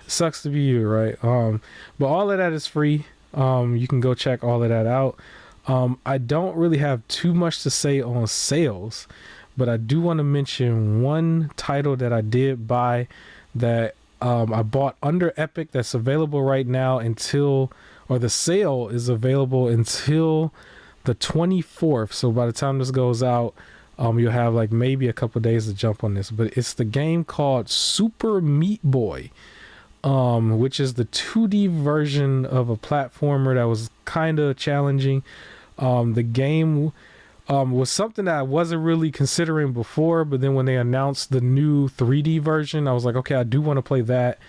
sucks to be you, right? But all of that is free. You can go check all of that out. I don't really have too much to say on sales, but I do want to mention one title that I did buy that I bought under Epic that's available right now or the sale is available until the 24th. So by the time this goes out, you'll have like maybe a couple days to jump on this. But it's the game called Super Meat Boy, which is the 2D version of a platformer that was kind of challenging. The game was something that I wasn't really considering before, but then when they announced the new 3D version, I was like, okay, I do want to play that.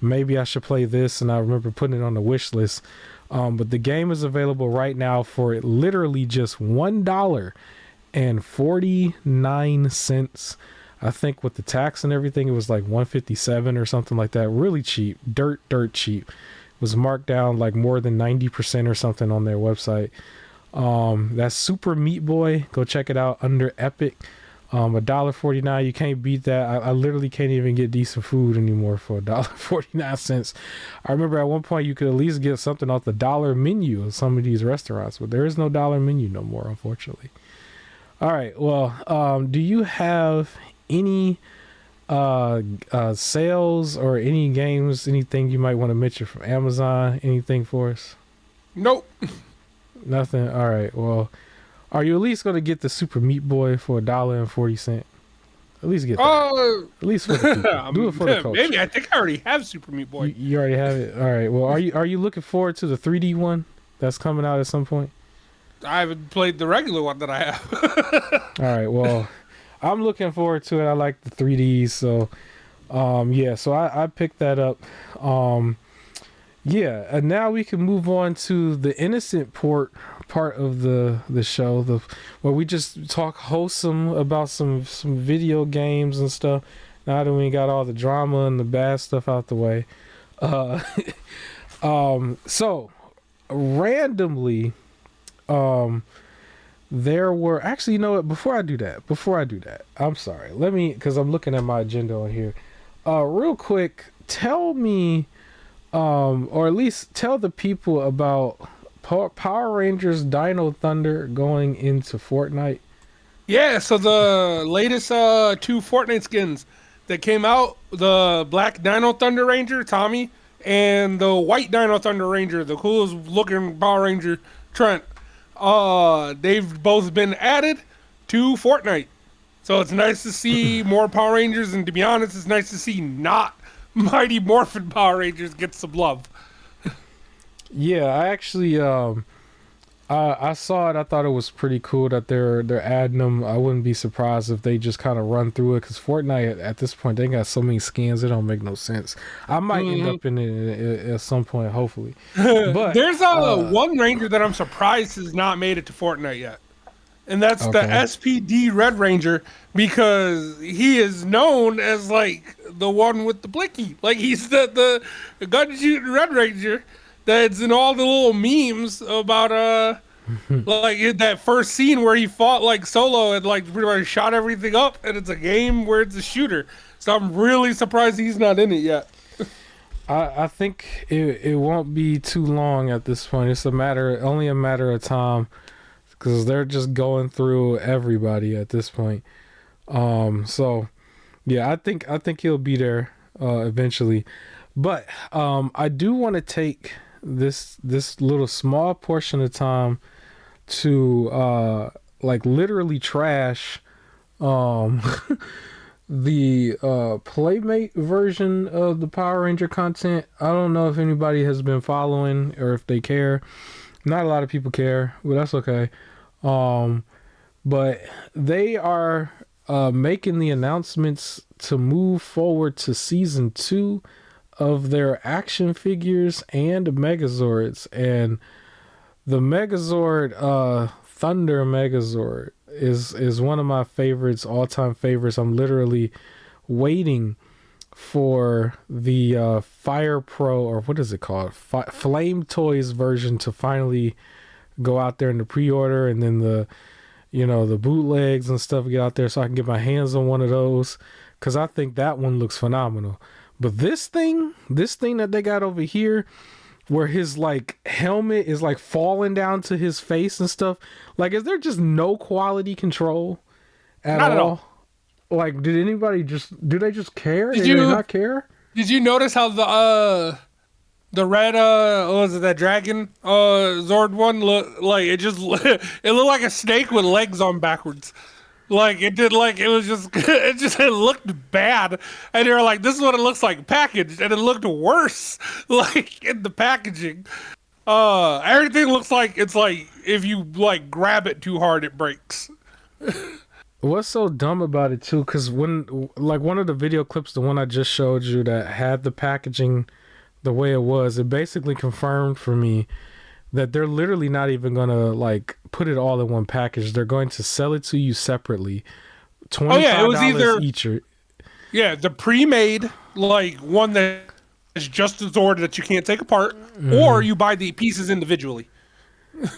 maybe I should play this, and I remember putting it on the wish list. But the game is available right now for literally just $1.49. I think with the tax and everything, it was like $1.57 or something like that. Really cheap, dirt cheap. It was marked down like more than 90% or something on their website. That's Super Meat Boy. Go check it out under Epic. $1.49. You can't beat that. I literally can't even get decent food anymore for $1.49. I remember at one point you could at least get something off the dollar menu of some of these restaurants, but there is no dollar menu no more, unfortunately. All right. Well, do you have any sales or any games, anything you might want to mention from Amazon? Anything for us? Nope. Nothing. All right. Well, are you at least going to get the Super Meat Boy for $1.40? At least get that. At least for the people. Do it for the culture. Maybe. I think I already have Super Meat Boy. You already have it? All right. Well, are you looking forward to the 3D one that's coming out at some point? I haven't played the regular one that I have. All right. Well, I'm looking forward to it. I like the 3Ds. So, yeah. So I picked that up. Yeah. And now we can move on to the innocent part of the show, where we just talk wholesome about some video games and stuff. Now that we got all the drama and the bad stuff out the way, so randomly, there were actually, you know what? Before I do that, I'm sorry. Let me, because I'm looking at my agenda on here. Real quick, tell me, or at least tell the people about Power Rangers Dino Thunder going into Fortnite. Yeah, so the latest 2 Fortnite skins that came out, the black Dino Thunder Ranger, Tommy, and the white Dino Thunder Ranger, the coolest looking Power Ranger, Trent, they've both been added to Fortnite. So it's nice to see more Power Rangers, and to be honest, it's nice to see not Mighty Morphin Power Rangers get some love. Yeah, I actually I saw it. I thought it was pretty cool that they're adding them. I wouldn't be surprised if they just kind of run through it, because Fortnite at this point, they got so many skins, it don't make no sense. I might end up in it at some point, hopefully. But there's one Ranger that I'm surprised has not made it to Fortnite yet, and that's the SPD Red Ranger, because he is known as like the one with the blicky. Like he's the gun shooting Red Ranger that's in all the little memes about like that first scene where he fought like solo and like pretty much shot everything up, and it's a game where it's a shooter. So I'm really surprised he's not in it yet. I think it won't be too long at this point. It's only a matter of time, because they're just going through everybody at this point. So yeah, I think he'll be there eventually. But I do want to take this little small portion of time to like literally trash the Playmate version of the Power Ranger content. I don't know if anybody has been following or if they care. Not a lot of people care, but that's okay. But they are making the announcements to move forward to season 2 of their action figures and Megazords. And the Megazord, Thunder Megazord, is one of my favorites, all-time favorites. I'm literally waiting for the Fire Pro, or what is it called, Flame Toys version, to finally go out there in the pre-order, and then the bootlegs and stuff get out there so I can get my hands on one of those, because I think that one looks phenomenal. But this thing that they got over here, where his like helmet is like falling down to his face and stuff, like, is there just no quality control at all? Like, do they just care? Did you not care? Did you notice how the red what was it, that dragon Zord one look like? It looked like a snake with legs on backwards. Like it did, like it was just it looked bad, and they were like, "This is what it looks like packaged," and it looked worse, like in the packaging. Everything looks like it's like if you like grab it too hard, it breaks. what's so dumb about it too? Because when like one of the video clips, the one I just showed you that had the packaging the way it was, it basically confirmed for me that they're literally not even gonna like put it all in one package. They're going to sell it to you separately, $25 each. Yeah, the pre-made like one that is just as ordered that you can't take apart, or you buy the pieces individually.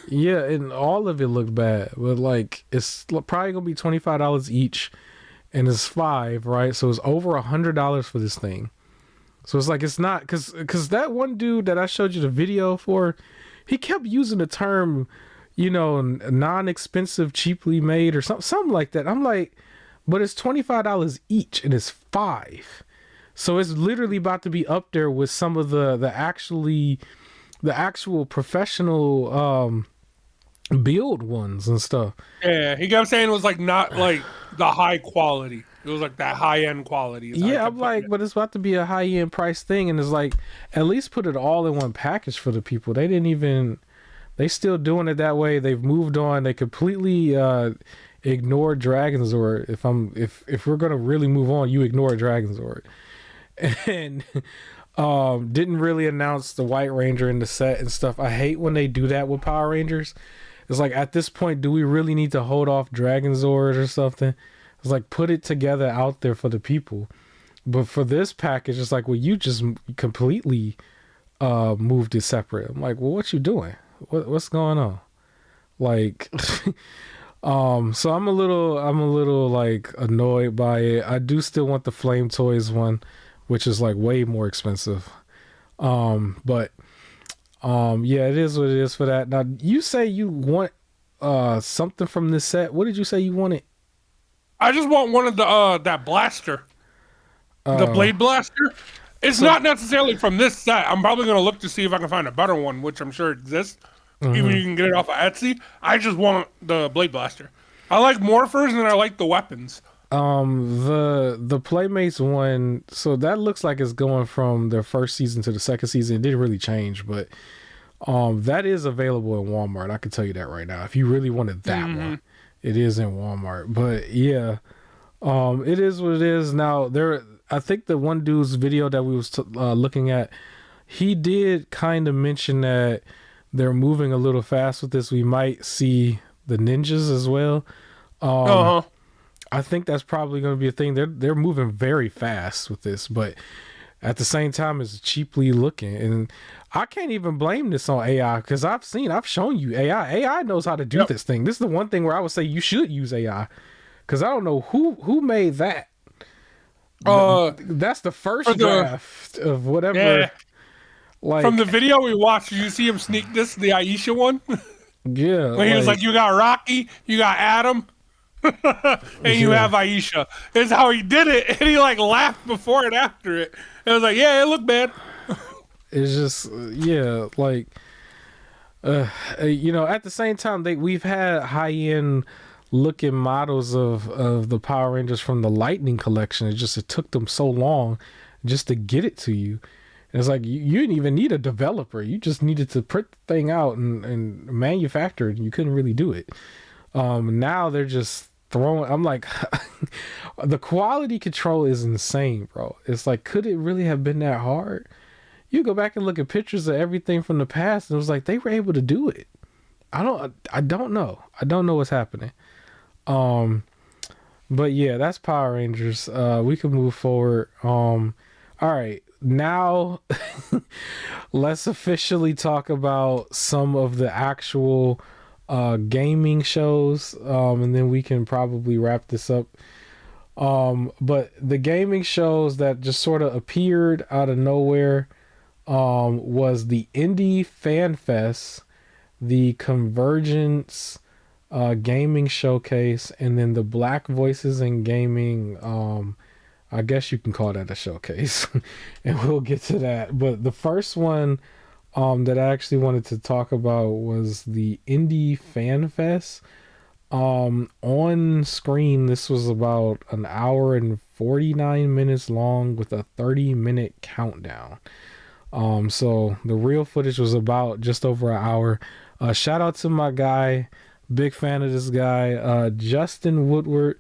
Yeah, and all of it looked bad, but like it's probably gonna be $25 each, and it's 5, right? So it's over $100 for this thing. So it's like it's not because that one dude that I showed you the video for, he kept using the term, non-expensive, cheaply made or something like that. I'm like, but it's $25 each, and it's 5. So it's literally about to be up there with some of the actual professional build ones and stuff. Yeah, he kept saying it was like not like the high quality. It was like that high end quality. Yeah, I'm like, but it's about to be a high end price thing, and it's like at least put it all in one package for the people. They still doing it that way. They've moved on. They completely ignored Dragonzord. If we're gonna really move on, you ignore Dragonzord. And didn't really announce the White Ranger in the set and stuff. I hate when they do that with Power Rangers. It's like, at this point, do we really need to hold off Dragonzord or something? It's like, put it together out there for the people. But for this package, it's like, well, you just completely moved it separate. I'm like, well, what you doing? What's going on? Like, so I'm a little like annoyed by it. I do still want the Flame Toys one, which is like way more expensive. But yeah, it is what it is for that. Now, you say you want something from this set. What did you say you wanted? I just want one of the that blaster. The blade blaster. It's not necessarily from this set. I'm probably going to look to see if I can find a better one, which I'm sure exists. Even you can get it off of Etsy. I just want the blade blaster. I like morphers and I like the weapons. The Playmates one, so that looks like it's going from their first season to the second season. It didn't really change, but that is available in Walmart. I can tell you that right now. If you really wanted that one, it is in Walmart. But yeah, it is what it is. Now I think the one dude's video that we was looking at, he did kind of mention that they're moving a little fast with this. We might see the ninjas as well. I think that's probably going to be a thing. They're moving very fast with this, but at the same time, it's cheaply looking. And I can't even blame this on AI because I've shown you AI. AI knows how to do this thing. This is the one thing where I would say you should use AI because I don't know who made that. That's the first draft of whatever. Yeah. Like, from the video we watched, did you see him sneak the Aisha one? Yeah. When he was like, you got Rocky, you got Adam, and you have Aisha. It's how he did it. And he like laughed before and after it. And I was like, yeah, it looked bad. It's just, like, at the same time, we've had high-end looking models of the Power Rangers from the Lightning collection. It took them so long just to get it to you. And it's like, you didn't even need a developer. You just needed to print the thing out and manufacture it. And you couldn't really do it. Now they're just throwing, I'm like, the quality control is insane, bro. It's like, could it really have been that hard? You go back and look at pictures of everything from the past, and it was like they were able to do it. I don't know. I don't know what's happening. But yeah, that's Power Rangers. We can move forward. All right, now let's officially talk about some of the actual gaming shows, and then we can probably wrap this up. But the gaming shows that just sort of appeared out of nowhere was the Indy FanFest, the Convergence gaming showcase, and then the Black Voices in Gaming. I guess you can call that a showcase, and we'll get to that. But the first one that I actually wanted to talk about was the Indy FanFest. On screen, this was about an hour and 49 minutes long with a 30-minute countdown. So the real footage was about just over an hour. Shout out to my guy Big fan of this guy, Justin Woodward.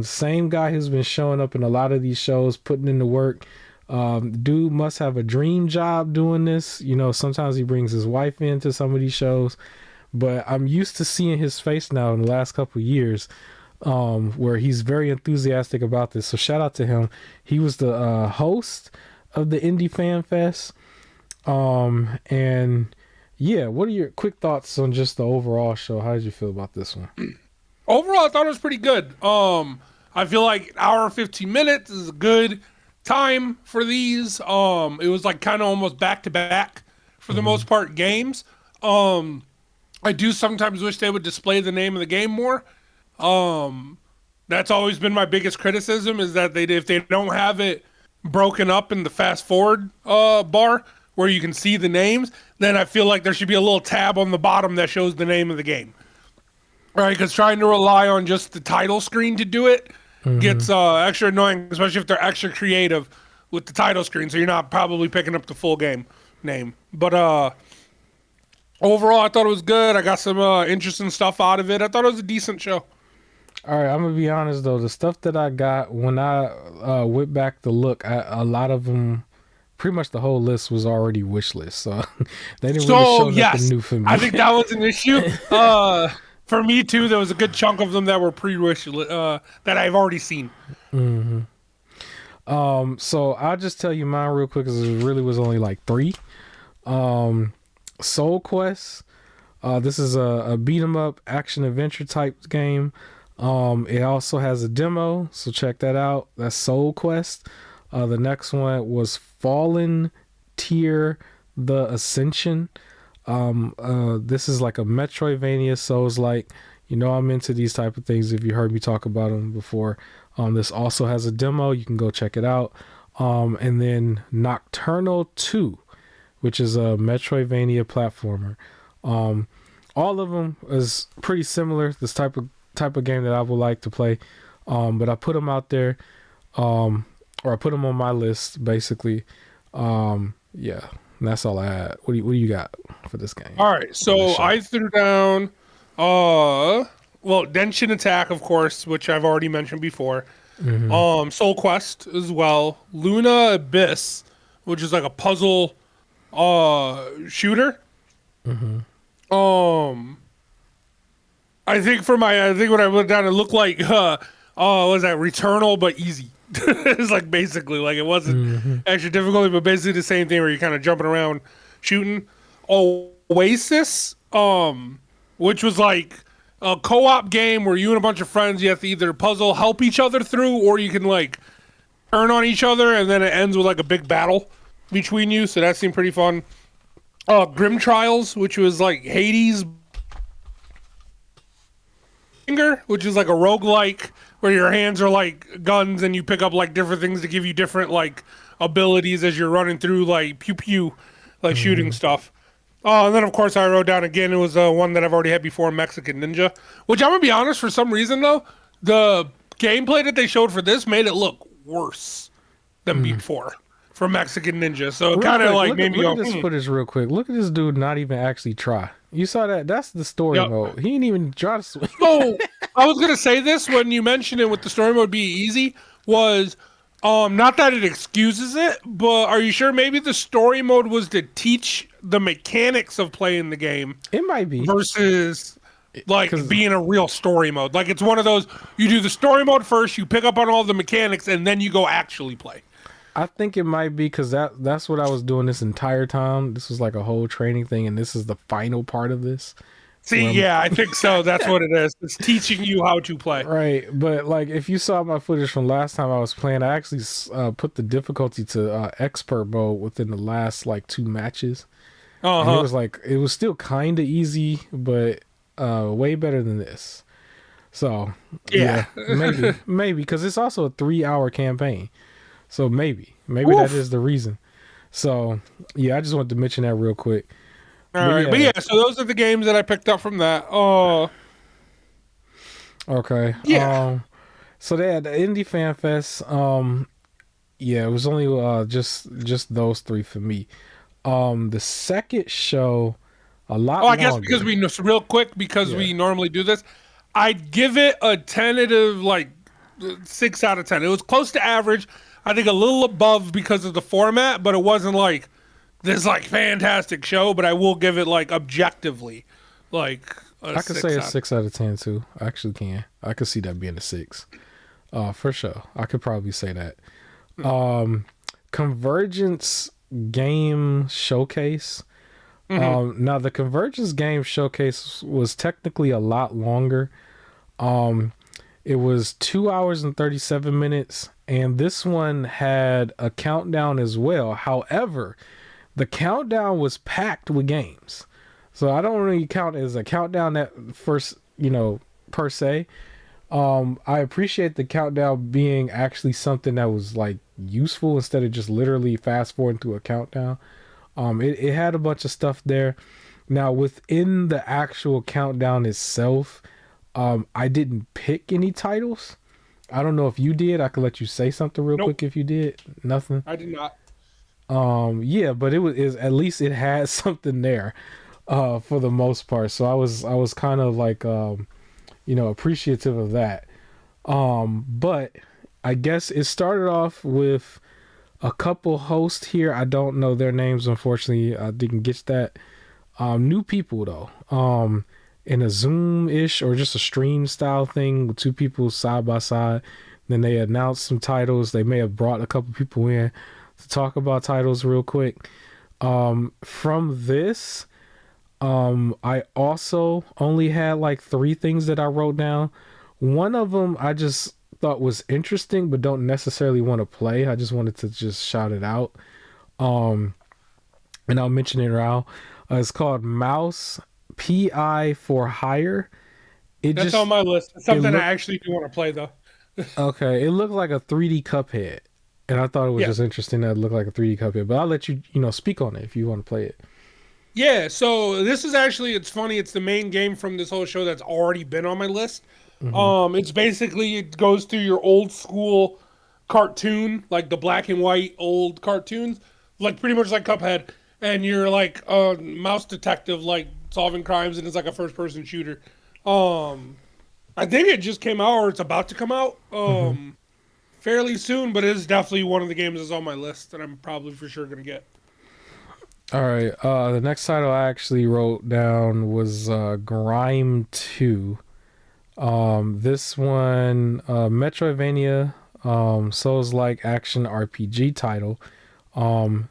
Same guy who's been showing up in a lot of these shows, putting in the work. Dude must have a dream job doing this. You know, sometimes he brings his wife into some of these shows, but I'm used to seeing his face now in the last couple of years, where he's very enthusiastic about this. So shout out to him. He was the host of the Indy FanFest. And yeah, what are your quick thoughts on just the overall show? How did you feel about this one? Overall, I thought it was pretty good. I feel like an hour and 15 minutes is a good time for these. It was like kind of almost back to back for the most part games. I do sometimes wish they would display the name of the game more. That's always been my biggest criticism, is that if they don't have it broken up in the fast forward bar where you can see the names, then I feel like there should be a little tab on the bottom that shows the name of the game. Right, because trying to rely on just the title screen to do it gets extra annoying, especially if they're extra creative with the title screen, so you're not probably picking up the full game name. But overall, I thought it was good. I got some interesting stuff out of it. I thought it was a decent show. All right, I'm gonna be honest though. The stuff that I got when I went back to look, a lot of them, pretty much the whole list was already wish list, so they didn't really show nothing new for me. I think that was an issue. For me too, there was a good chunk of them that were pre-wish that I've already seen. So I'll just tell you mine real quick, because it really was only like 3. Soul Quest. This is a beat 'em up action adventure type game. It also has a demo, so check that out. That's Soul Quest. The next one was Fallen Tier: The Ascension. This is like a Metroidvania, Souls-like. You know I'm into these type of things if you heard me talk about them before. This also has a demo. You can go check it out. And then Nocturnal 2, which is a Metroidvania platformer. All of them is pretty similar. This type of game that I would like to play. But I put them out there, or I put them on my list basically. Yeah. And that's all I had. What do you got for this game? All right, so I threw down, Genshin Attack, of course, which I've already mentioned before. Soul Quest as well. Luna Abyss, which is like a puzzle, shooter. I think when I went down, it looked like, what was that? Returnal, but easy. It's like basically like it wasn't extra difficulty, but basically the same thing where you're kind of jumping around shooting. Oasis, which was like a co-op game where you and a bunch of friends, you have to either puzzle help each other through, or you can like turn on each other, and then it ends with like a big battle between you, so that seemed pretty fun. Grim Trials, which was like Hades, which is like a roguelike where your hands are like guns and you pick up like different things to give you different like abilities as you're running through like pew pew, like shooting stuff. And then of course I wrote down again, it was one that I've already had before, Mexican Ninja, which I'm gonna be honest, for some reason though, the gameplay that they showed for this made it look worse than before for Mexican Ninja. So it kind of like made me go, look at this footage real quick. Look at this dude not even actually try. You saw that? That's the story mode. He didn't even try to swing. So I was gonna say this when you mentioned it with the story mode being easy, was not that it excuses it, but are you sure maybe the story mode was to teach the mechanics of playing the game? It might be. Versus like being a real story mode. Like it's one of those, you do the story mode first, you pick up on all the mechanics, and then you go actually play. I think it might be because that's what I was doing this entire time. This was like a whole training thing, and this is the final part of this. See, yeah, I think so. That's what it is. It's teaching you how to play. Right, but like if you saw my footage from last time I was playing, I actually put the difficulty to expert mode within the last like 2 matches. And it was still kind of easy, but way better than this. So yeah, maybe because it's also a 3-hour campaign. So maybe that is the reason. So yeah, I just wanted to mention that real quick. All right, but yeah, so those are the games that I picked up from that. Okay. Yeah. So they had the Indy FanFest. Yeah, it was only just those 3 for me. The second show A lot Oh, I guess longer. because real quick, because Yeah. we normally do this, I'd give it a tentative, like, 6 out of 10. It was close to average. I think a little above because of the format, but it wasn't like this, like, fantastic show, but I will give it, like, objectively, like, a I could say 6 a out. 6 out of 10 too. I actually can. I could see that being a 6. For sure. I could probably say that. Convergence game showcase. Now the Convergence game showcase was technically a lot longer. It was 2 hours and 37 minutes, and this one had a countdown as well. However, the countdown was packed with games. So I don't really count it as a countdown that first, per se. I appreciate the countdown being actually something that was like useful instead of just literally fast forwarding to a countdown. It had a bunch of stuff there. Now within the actual countdown itself, I didn't pick any titles. I don't know if you did. I could let you say something real Nope, quick if you did. Nothing. I did not. Yeah, but at least it had something there, for the most part. So I was kind of like appreciative of that. But I guess it started off with a couple hosts here. I don't know their names, unfortunately. I didn't get that. New people though. In a Zoom-ish or just a stream style thing with two people side by side. Then they announced some titles. They may have brought a couple people in to talk about titles real quick. From this, I also only had like 3 things that I wrote down. One of them I just thought was interesting, but don't necessarily want to play. I just wanted to just shout it out. And I'll mention it now. It's called Mouse PI for Hire. That's on my list. It's something I looked, actually do want to play, though. okay, it looked like a 3D Cuphead. And I thought it was Yeah. just interesting that it looked like a 3D Cuphead. But I'll let you, speak on it if you want to play it. Yeah, so this is actually, it's funny, it's the main game from this whole show that's already been on my list. Mm-hmm. It's basically, it goes through your old school cartoon, like the black and white old cartoons, like pretty much like Cuphead, and you're like a mouse detective, like solving crimes, and it's like a first person shooter. I think it just came out or it's about to come out Mm-hmm. fairly soon, but it is definitely one of the games that's on my list that I'm probably for sure gonna get. All right. The next title I actually wrote down was Grime 2. This one, Metroidvania, Souls-like action RPG title.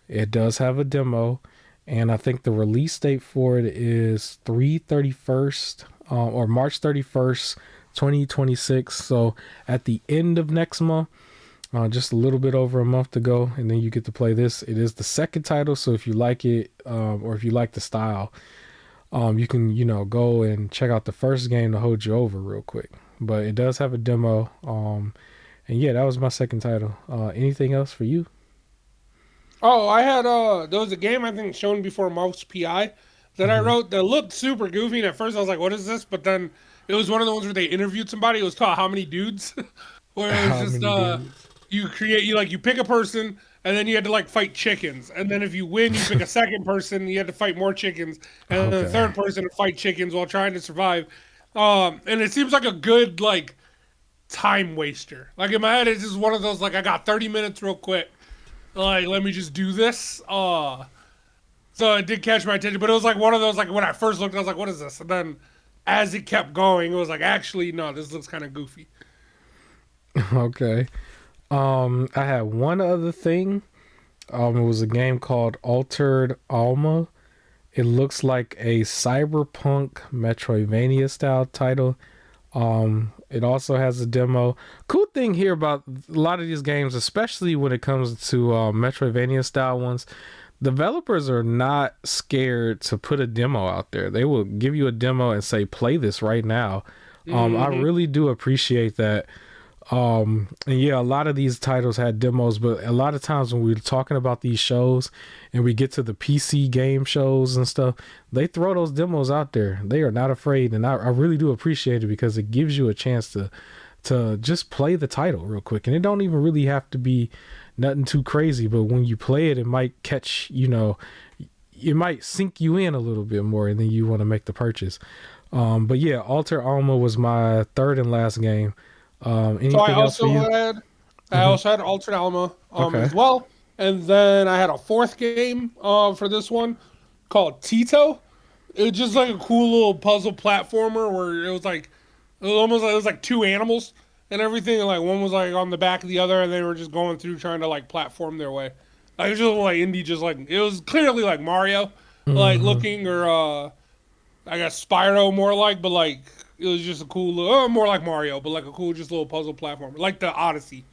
It does have a demo, and I think the release date for it is 3/31st, or March 31st, 2026. So at the end of next month. Just a little bit over a month to go, and then you get to play this. It is the second title, so if you like it, or if you like the style, you can, go and check out the first game to hold you over real quick. But it does have a demo, and yeah, that was my second title. Anything else for you? Oh, I had there was a game I think shown before Mouse PI that I Mm-hmm. wrote that looked super goofy, and at first I was like, "What is this?" But then it was one of the ones where they interviewed somebody. It was called How Many Dudes, where it was How just many dudes? you pick a person and then you had to like fight chickens, and then if you win, you pick a second person, you had to fight more chickens, and then the Okay. third person to fight chickens while trying to survive. And it seems like a good like time waster. Like in my head, it's just one of those like I got 30 minutes real quick. Like let me just do this. So it did catch my attention, but it was like one of those like when I first looked, I was like, "What is this?" And then as it kept going, it was like, "Actually, no, this looks kind of goofy." Okay. I had one other thing. It was a game called Altered Alma. It looks like a cyberpunk Metroidvania style title. It also has a demo. Cool thing here about a lot of these games, especially when it comes to Metroidvania style ones, developers are not scared to put a demo out there. They will give you a demo and say, play this right now. I Hmm. really do appreciate that. And yeah, a lot of these titles had demos, but a lot of times when we're talking about these shows and we get to the PC game shows and stuff, they throw those demos out there. They are not afraid, and I really do appreciate it because it gives you a chance to just play the title real quick. And it don't even really have to be nothing too crazy, but when you play it, it might catch, it might sink you in a little bit more, and then you want to make the purchase. But yeah, Alter Alma was my third and last game. Anything So I else for also you? had I also had Altered Alma Okay. as well, and then I had a fourth game for this one called Tito. It was just like a cool little puzzle platformer where it was almost like it was like two animals and everything, and like one was like on the back of the other, and they were just going through trying to like platform their way. Like, it was just like indie, just like it was clearly like Mario, like Hmm. looking, or I guess Spyro more like, but like it was just a cool, more like Mario, but like a cool just little puzzle platformer, like the Odyssey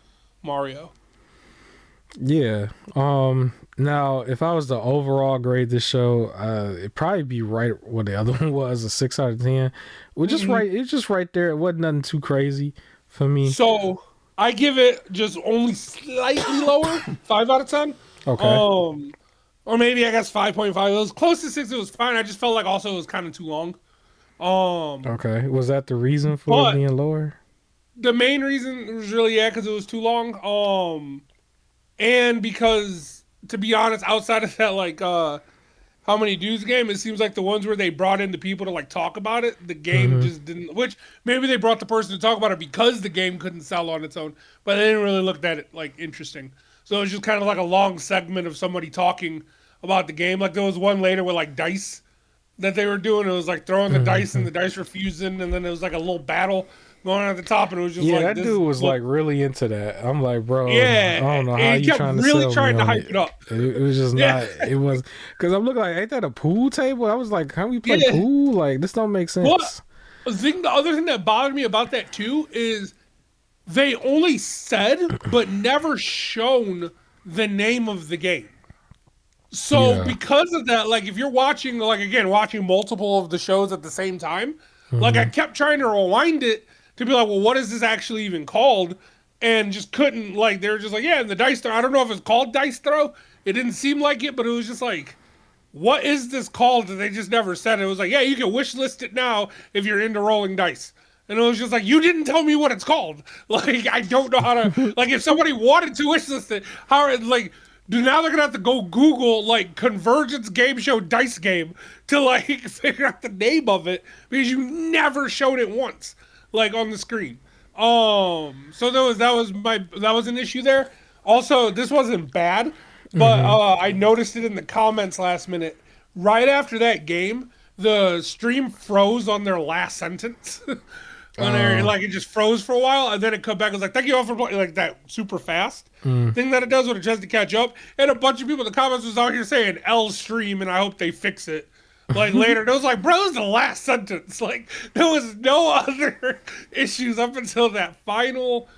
Mario. Yeah. Now, if I was to overall grade this show, it'd probably be right what the other one was, a 6 out of 10. Well, just Hmm. right. It's just right there. It wasn't nothing too crazy for me. So I give it just only slightly lower, 5 out of 10. Okay. Um, or maybe I guess 5.5. It was close to 6. It was fine. I just felt like also it was kind of too long. Um, Okay. Was that the reason for it but being lower? the main reason was really because it was too long. And because to be honest, outside of that, like how many dudes game, it seems like the ones where they brought in the people to like talk about it, the game Mm-hmm. just didn't. Which maybe they brought the person to talk about it because the game couldn't sell on its own, but they didn't really look at it like interesting. So it was just kind of like a long segment of somebody talking about the game. Like there was one later with like dice that they were doing. It was like throwing the dice and Mm-hmm. the dice were fusing, and then it was like a little battle going on at the top, and it was just Yeah, like that this dude was look. like really into that. I'm like, bro, I Yeah, don't know how and he you kept trying to really sell me trying to on hype it. it up. It was just Yeah, not. It was because I'm looking like, ain't that a pool table? I was like, can we play yeah. pool? Like this don't make But sense. the other thing that bothered me about that too is they only said but never shown the name of the game. So Yeah. because of that, like if you're watching, like again, watching multiple of the shows at the same time, like I Hmm. kept trying to rewind it to be like, well, what is this actually even called? And just couldn't. Like they were just like, yeah, and the dice throw. I don't know if it's called dice throw. It didn't seem like it, but it was just like, what is this called? And they just never said it. It was like, yeah, you can wish list it now if you're into rolling dice. And it was just like, you didn't tell me what it's called. Like, I don't know how to. Like, if somebody wanted to wish list it, how, like, do now they're gonna have to go Google, like, Convergence game show dice game to, like, figure out the name of it because you never showed it once, like, on the screen. So that was an issue there. Also, this wasn't bad, but Hmm. I noticed it in the comments last minute. Right after that game, the stream froze on their last sentence. When they Uh. like it just froze for a while, and then it come back. It was like, "Thank you all for playing," like that super fast Mm. thing that it does when it tries to catch up. And a bunch of people in the comments was out here saying "L stream," and I hope they fix it. Like later, and it was like, bro, it was the last sentence. Like there was no other issues up until that final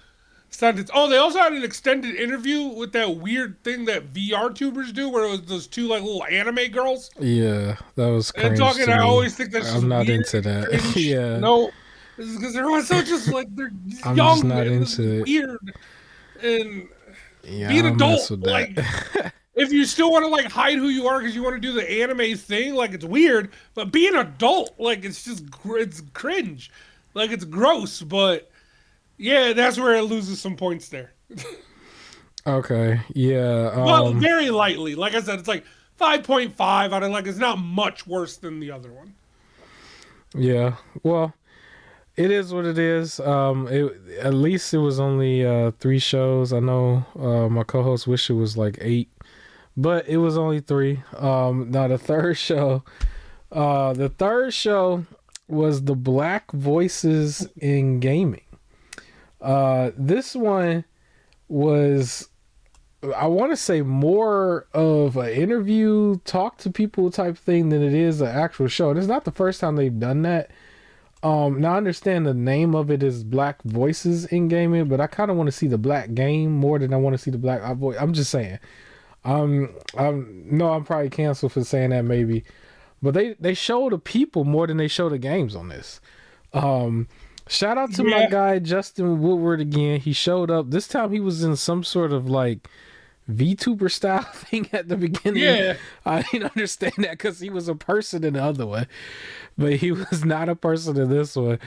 sentence. Oh, they also had an extended interview with that weird thing that VR tubers do, where it was those two like little anime girls Yeah, that was and cringe talking. to I me. always think that's just I'm not weird into and that. cringe. Yeah, No, this is because everyone's so just like they're I'm just young not and this is into it. weird and Yeah, be I an don't mess adult. with that. Like if you still want to like hide who you are because you want to do the anime thing, like it's weird. But be an adult. Like it's just it's cringe. Like it's gross. But yeah, that's where it loses some points there. Okay, yeah. But very lightly. Like I said, it's like 5.5 out of like it's not much worse than the other one. Yeah. Well, it is what it is. At least it was only 3 shows. I know my co-host wished it was like 8, but it was only 3. Now the third show was the Black Voices in Gaming. This one was, I want to say, more of an interview, talk to people type thing than it is an actual show. And it's not the first time they've done that. Now I understand the name of it is Black Voices in Gaming, but I kind of want to see the black game more than I want to see the black voice. I'm just saying. I'm probably canceled for saying that maybe, but they show the people more than they show the games on this. Shout out to my Yeah. guy Justin Woodward again. He showed up. This time he was in some sort of like VTuber style thing at the beginning. Yeah. I didn't understand that because he was a person in the other one, but he was not a person in this one.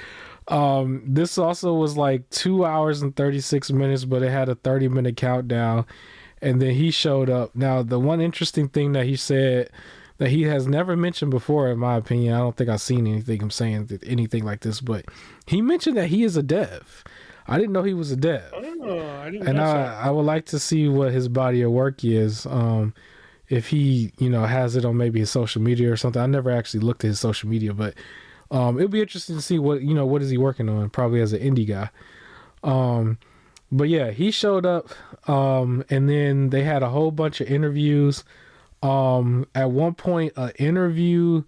This also was like 2 hours and 36 minutes, but it had a 30-minute countdown, and then he showed up. Now, the one interesting thing that he said that he has never mentioned before, in my opinion. I don't think I've seen anything him saying anything like this, but he mentioned that he is a dev. I didn't know he was a dev. Oh, I didn't And know so. I would like to see what his body of work is. If he, has it on maybe his social media or something. I never actually looked at his social media, but it'll be interesting to see what is he working on, probably as an indie guy. But yeah, he showed up, and then they had a whole bunch of interviews. At one point, an interview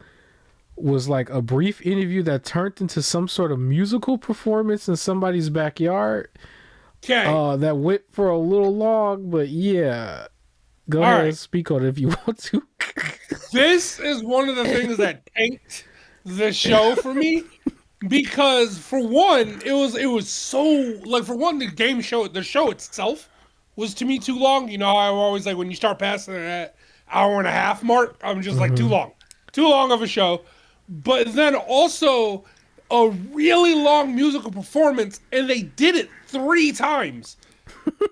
was like a brief interview that turned into some sort of musical performance in somebody's backyard. Okay. That went for a little long, but yeah. Go All ahead and right. speak on it if you want to. This is one of the things that tanked the show for me because for one, it was so like for one the show itself was to me too long. You know, I'm always like when you start passing that hour and a half mark, I'm just like Mm-hmm. too long of a show. But then also a really long musical performance, and they did it 3 times.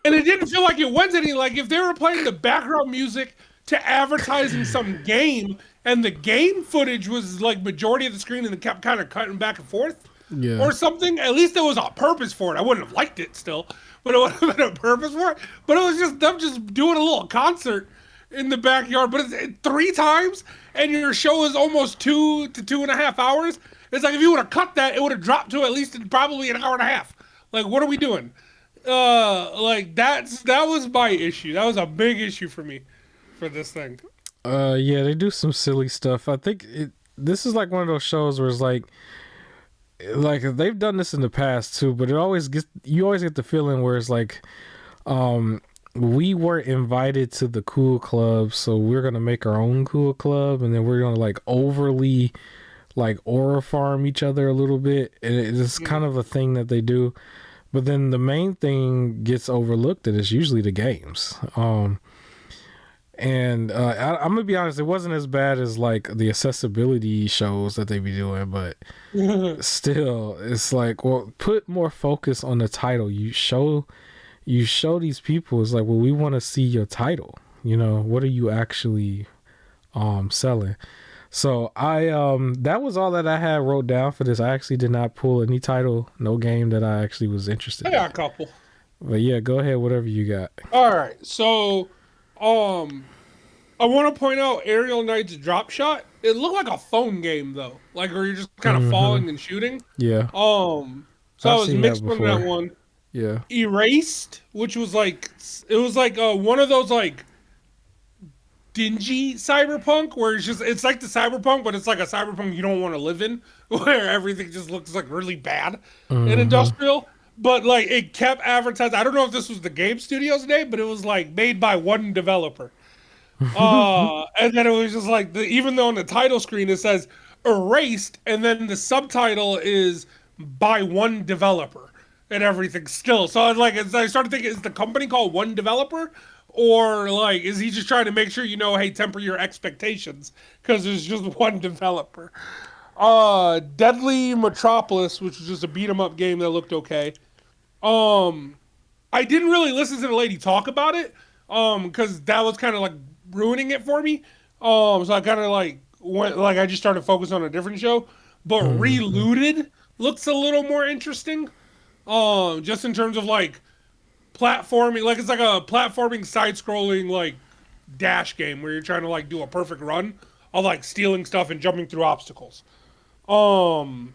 And it didn't feel like it was any like if they were playing the background music to advertising some game and the game footage was like majority of the screen and it kept kind of cutting back and forth Yeah. or something. At least there was a purpose for it. I wouldn't have liked it still, but it would have been a purpose for it. But it was just them just doing a little concert in the backyard. But it's 3 times and your show is almost 2 to 2.5 hours. It's like if you would have cut that, it would have dropped to at least probably an hour and a half. Like, what are we doing? Like that was my issue. That was a big issue for me for this thing. Yeah, they do some silly stuff. I think this is like one of those shows where it's like they've done this in the past too, but you always get the feeling where it's like, we were invited to the cool club, so we're gonna make our own cool club, and then we're gonna like overly like aura farm each other a little bit. And it's kind of a thing that they do. But then the main thing gets overlooked, and it's usually the games. And I'm gonna be honest, it wasn't as bad as like the accessibility shows that they be doing, but still, it's like, well, put more focus on the title. You show these people. It's like, well, we want to see your title. What are you actually selling? So that was all that I had wrote down for this. I actually did not pull any title, no game that I actually was interested I in. got a couple. But yeah, go ahead, whatever you got. All right, so I want to point out Aerial Knight's drop shot. It looked like a phone game though, like where you're just kind of Mm-hmm. falling and shooting. Yeah, So I I've was seen that mixed on that before. one. Yeah. Erased, which was like one of those like dingy cyberpunk where it's like the cyberpunk, but it's like a cyberpunk you don't want to live in, where everything just looks like really bad and Mm-hmm. industrial. But like it kept advertising. I don't know if this was the game studio's name, but it was like made by one developer. And then it was just like even though on the title screen it says erased, and then the subtitle is by one developer and everything still. So I started thinking, is the company called One Developer? Or like, is he just trying to make sure hey, temper your expectations because there's just one developer. Deadly Metropolis, which was just a beat 'em up game that looked okay. Um, I didn't really listen to the lady talk about it, because that was kind of like ruining it for me. So I kind of like went like I just started focusing on a different show. But Mm-hmm. Relooted looks a little more interesting. Just in terms of like platforming, like it's like a platforming side-scrolling like dash game where you're trying to like do a perfect run of like stealing stuff and jumping through obstacles. Um,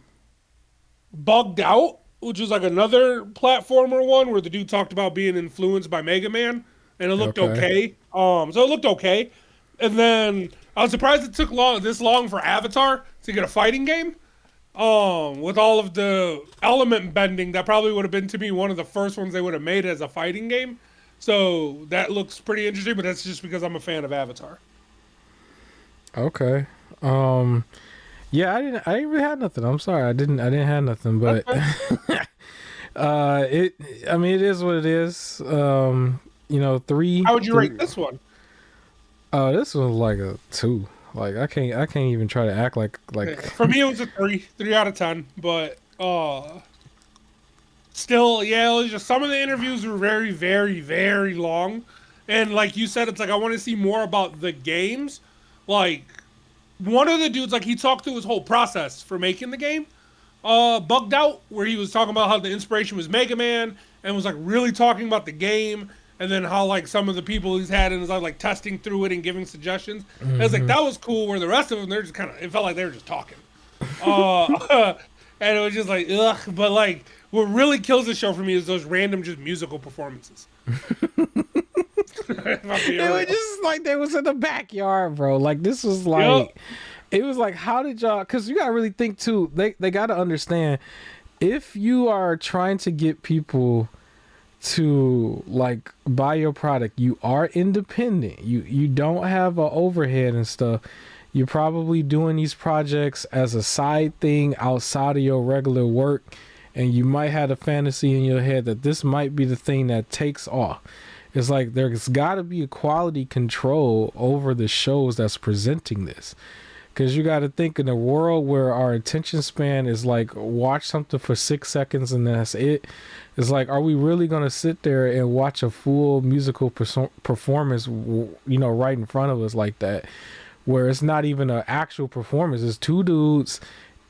Bugged Out, which is like another platformer one where the dude talked about being influenced by Mega Man, and it looked Okay. okay. So it looked okay, and then I was surprised it took this long for Avatar to get a fighting game. With all of the element bending, that probably would have been to me one of the first ones they would have made as a fighting game. So that looks pretty interesting, but that's just because I'm a fan of Avatar. Okay. Yeah, I didn't really have nothing. I'm sorry. I didn't have nothing, but Okay. it I mean it is what it is. How would you three rate this one? this was like a 2. Like I can't even try to act like For me, it was a 3 out of 10. But still, yeah, it was just some of the interviews were very, very, very long, and like you said, it's like I want to see more about the games. Like one of the dudes, like, he talked through his whole process for making the game. Bugged Out, where he was talking about how the inspiration was Mega Man, and was like really talking about the game, and then how like some of the people he's had in his life, like testing through it and giving suggestions. Mm-hmm. And I was like, that was cool. Where the rest of them, they're just kind of, it felt like they were just talking. And it was just like, ugh. But like, what really kills the show for me is those random just musical performances. It was just like they was in the backyard, bro. Like this was like. Yep. It was like, how did y'all... Because you got to really think, too. They got to understand, if you are trying to get people to, like, buy your product, you are independent. You don't have an overhead and stuff. You're probably doing these projects as a side thing outside of your regular work. And you might have a fantasy in your head that this might be the thing that takes off. It's like there's got to be a quality control over the shows that's presenting this. Because you got to think, in a world where our attention span is like watch something for 6 seconds and that's it. It's like, are we really going to sit there and watch a full musical performance, right in front of us like that? Where it's not even an actual performance. It's two dudes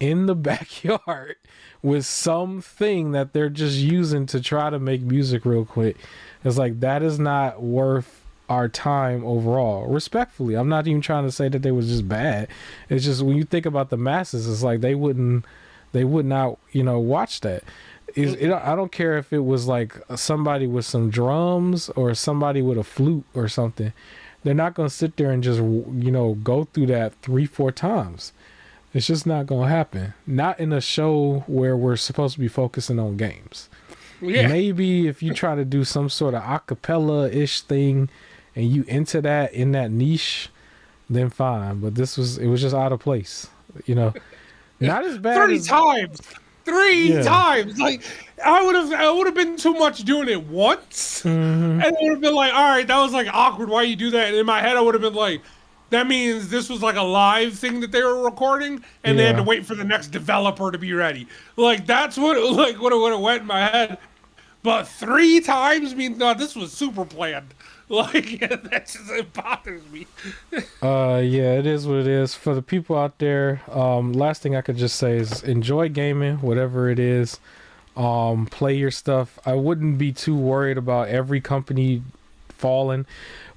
in the backyard with something that they're just using to try to make music real quick. It's like, that is not worth our time overall. Respectfully, I'm not even trying to say that they was just bad. It's just, when you think about the masses, it's like they would not watch that. I don't care if it was like somebody with some drums or somebody with a flute or something. They're not going to sit there and just go through that 3-4 times. It's just not going to happen. Not in a show where we're supposed to be focusing on games. Yeah. Maybe if you try to do some sort of acapella-ish thing and you into that in that niche, then fine. But it was just out of place. Not as bad. 3 times. 3 times. Like, I would have been too much doing it once. Mm-hmm. And it would have been like, all right, that was like awkward. Why you do that? And in my head, I would have been like, that means this was like a live thing that they were recording, and they had to wait for the next developer to be ready. Like, that's what it would have went in my head. But 3 times means, no, this was super planned. Like, it bothers me. Yeah, it is what it is. For the people out there, last thing I could just say is enjoy gaming, whatever it is. Play your stuff. I wouldn't be too worried about every company falling.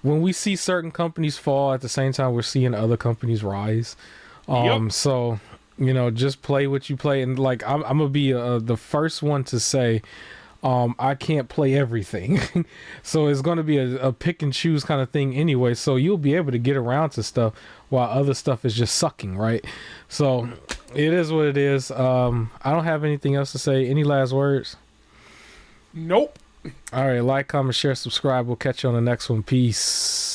When we see certain companies fall, at the same time we're seeing other companies rise. So, just play what you play. And like, I'm gonna be the first one to say, I can't play everything. So it's going to be a pick and choose kind of thing anyway. So you'll be able to get around to stuff while other stuff is just sucking, right? So it is what it is. I don't have anything else to say. Any last words? Nope. All right. Like, comment, share, subscribe. We'll catch you on the next one. Peace.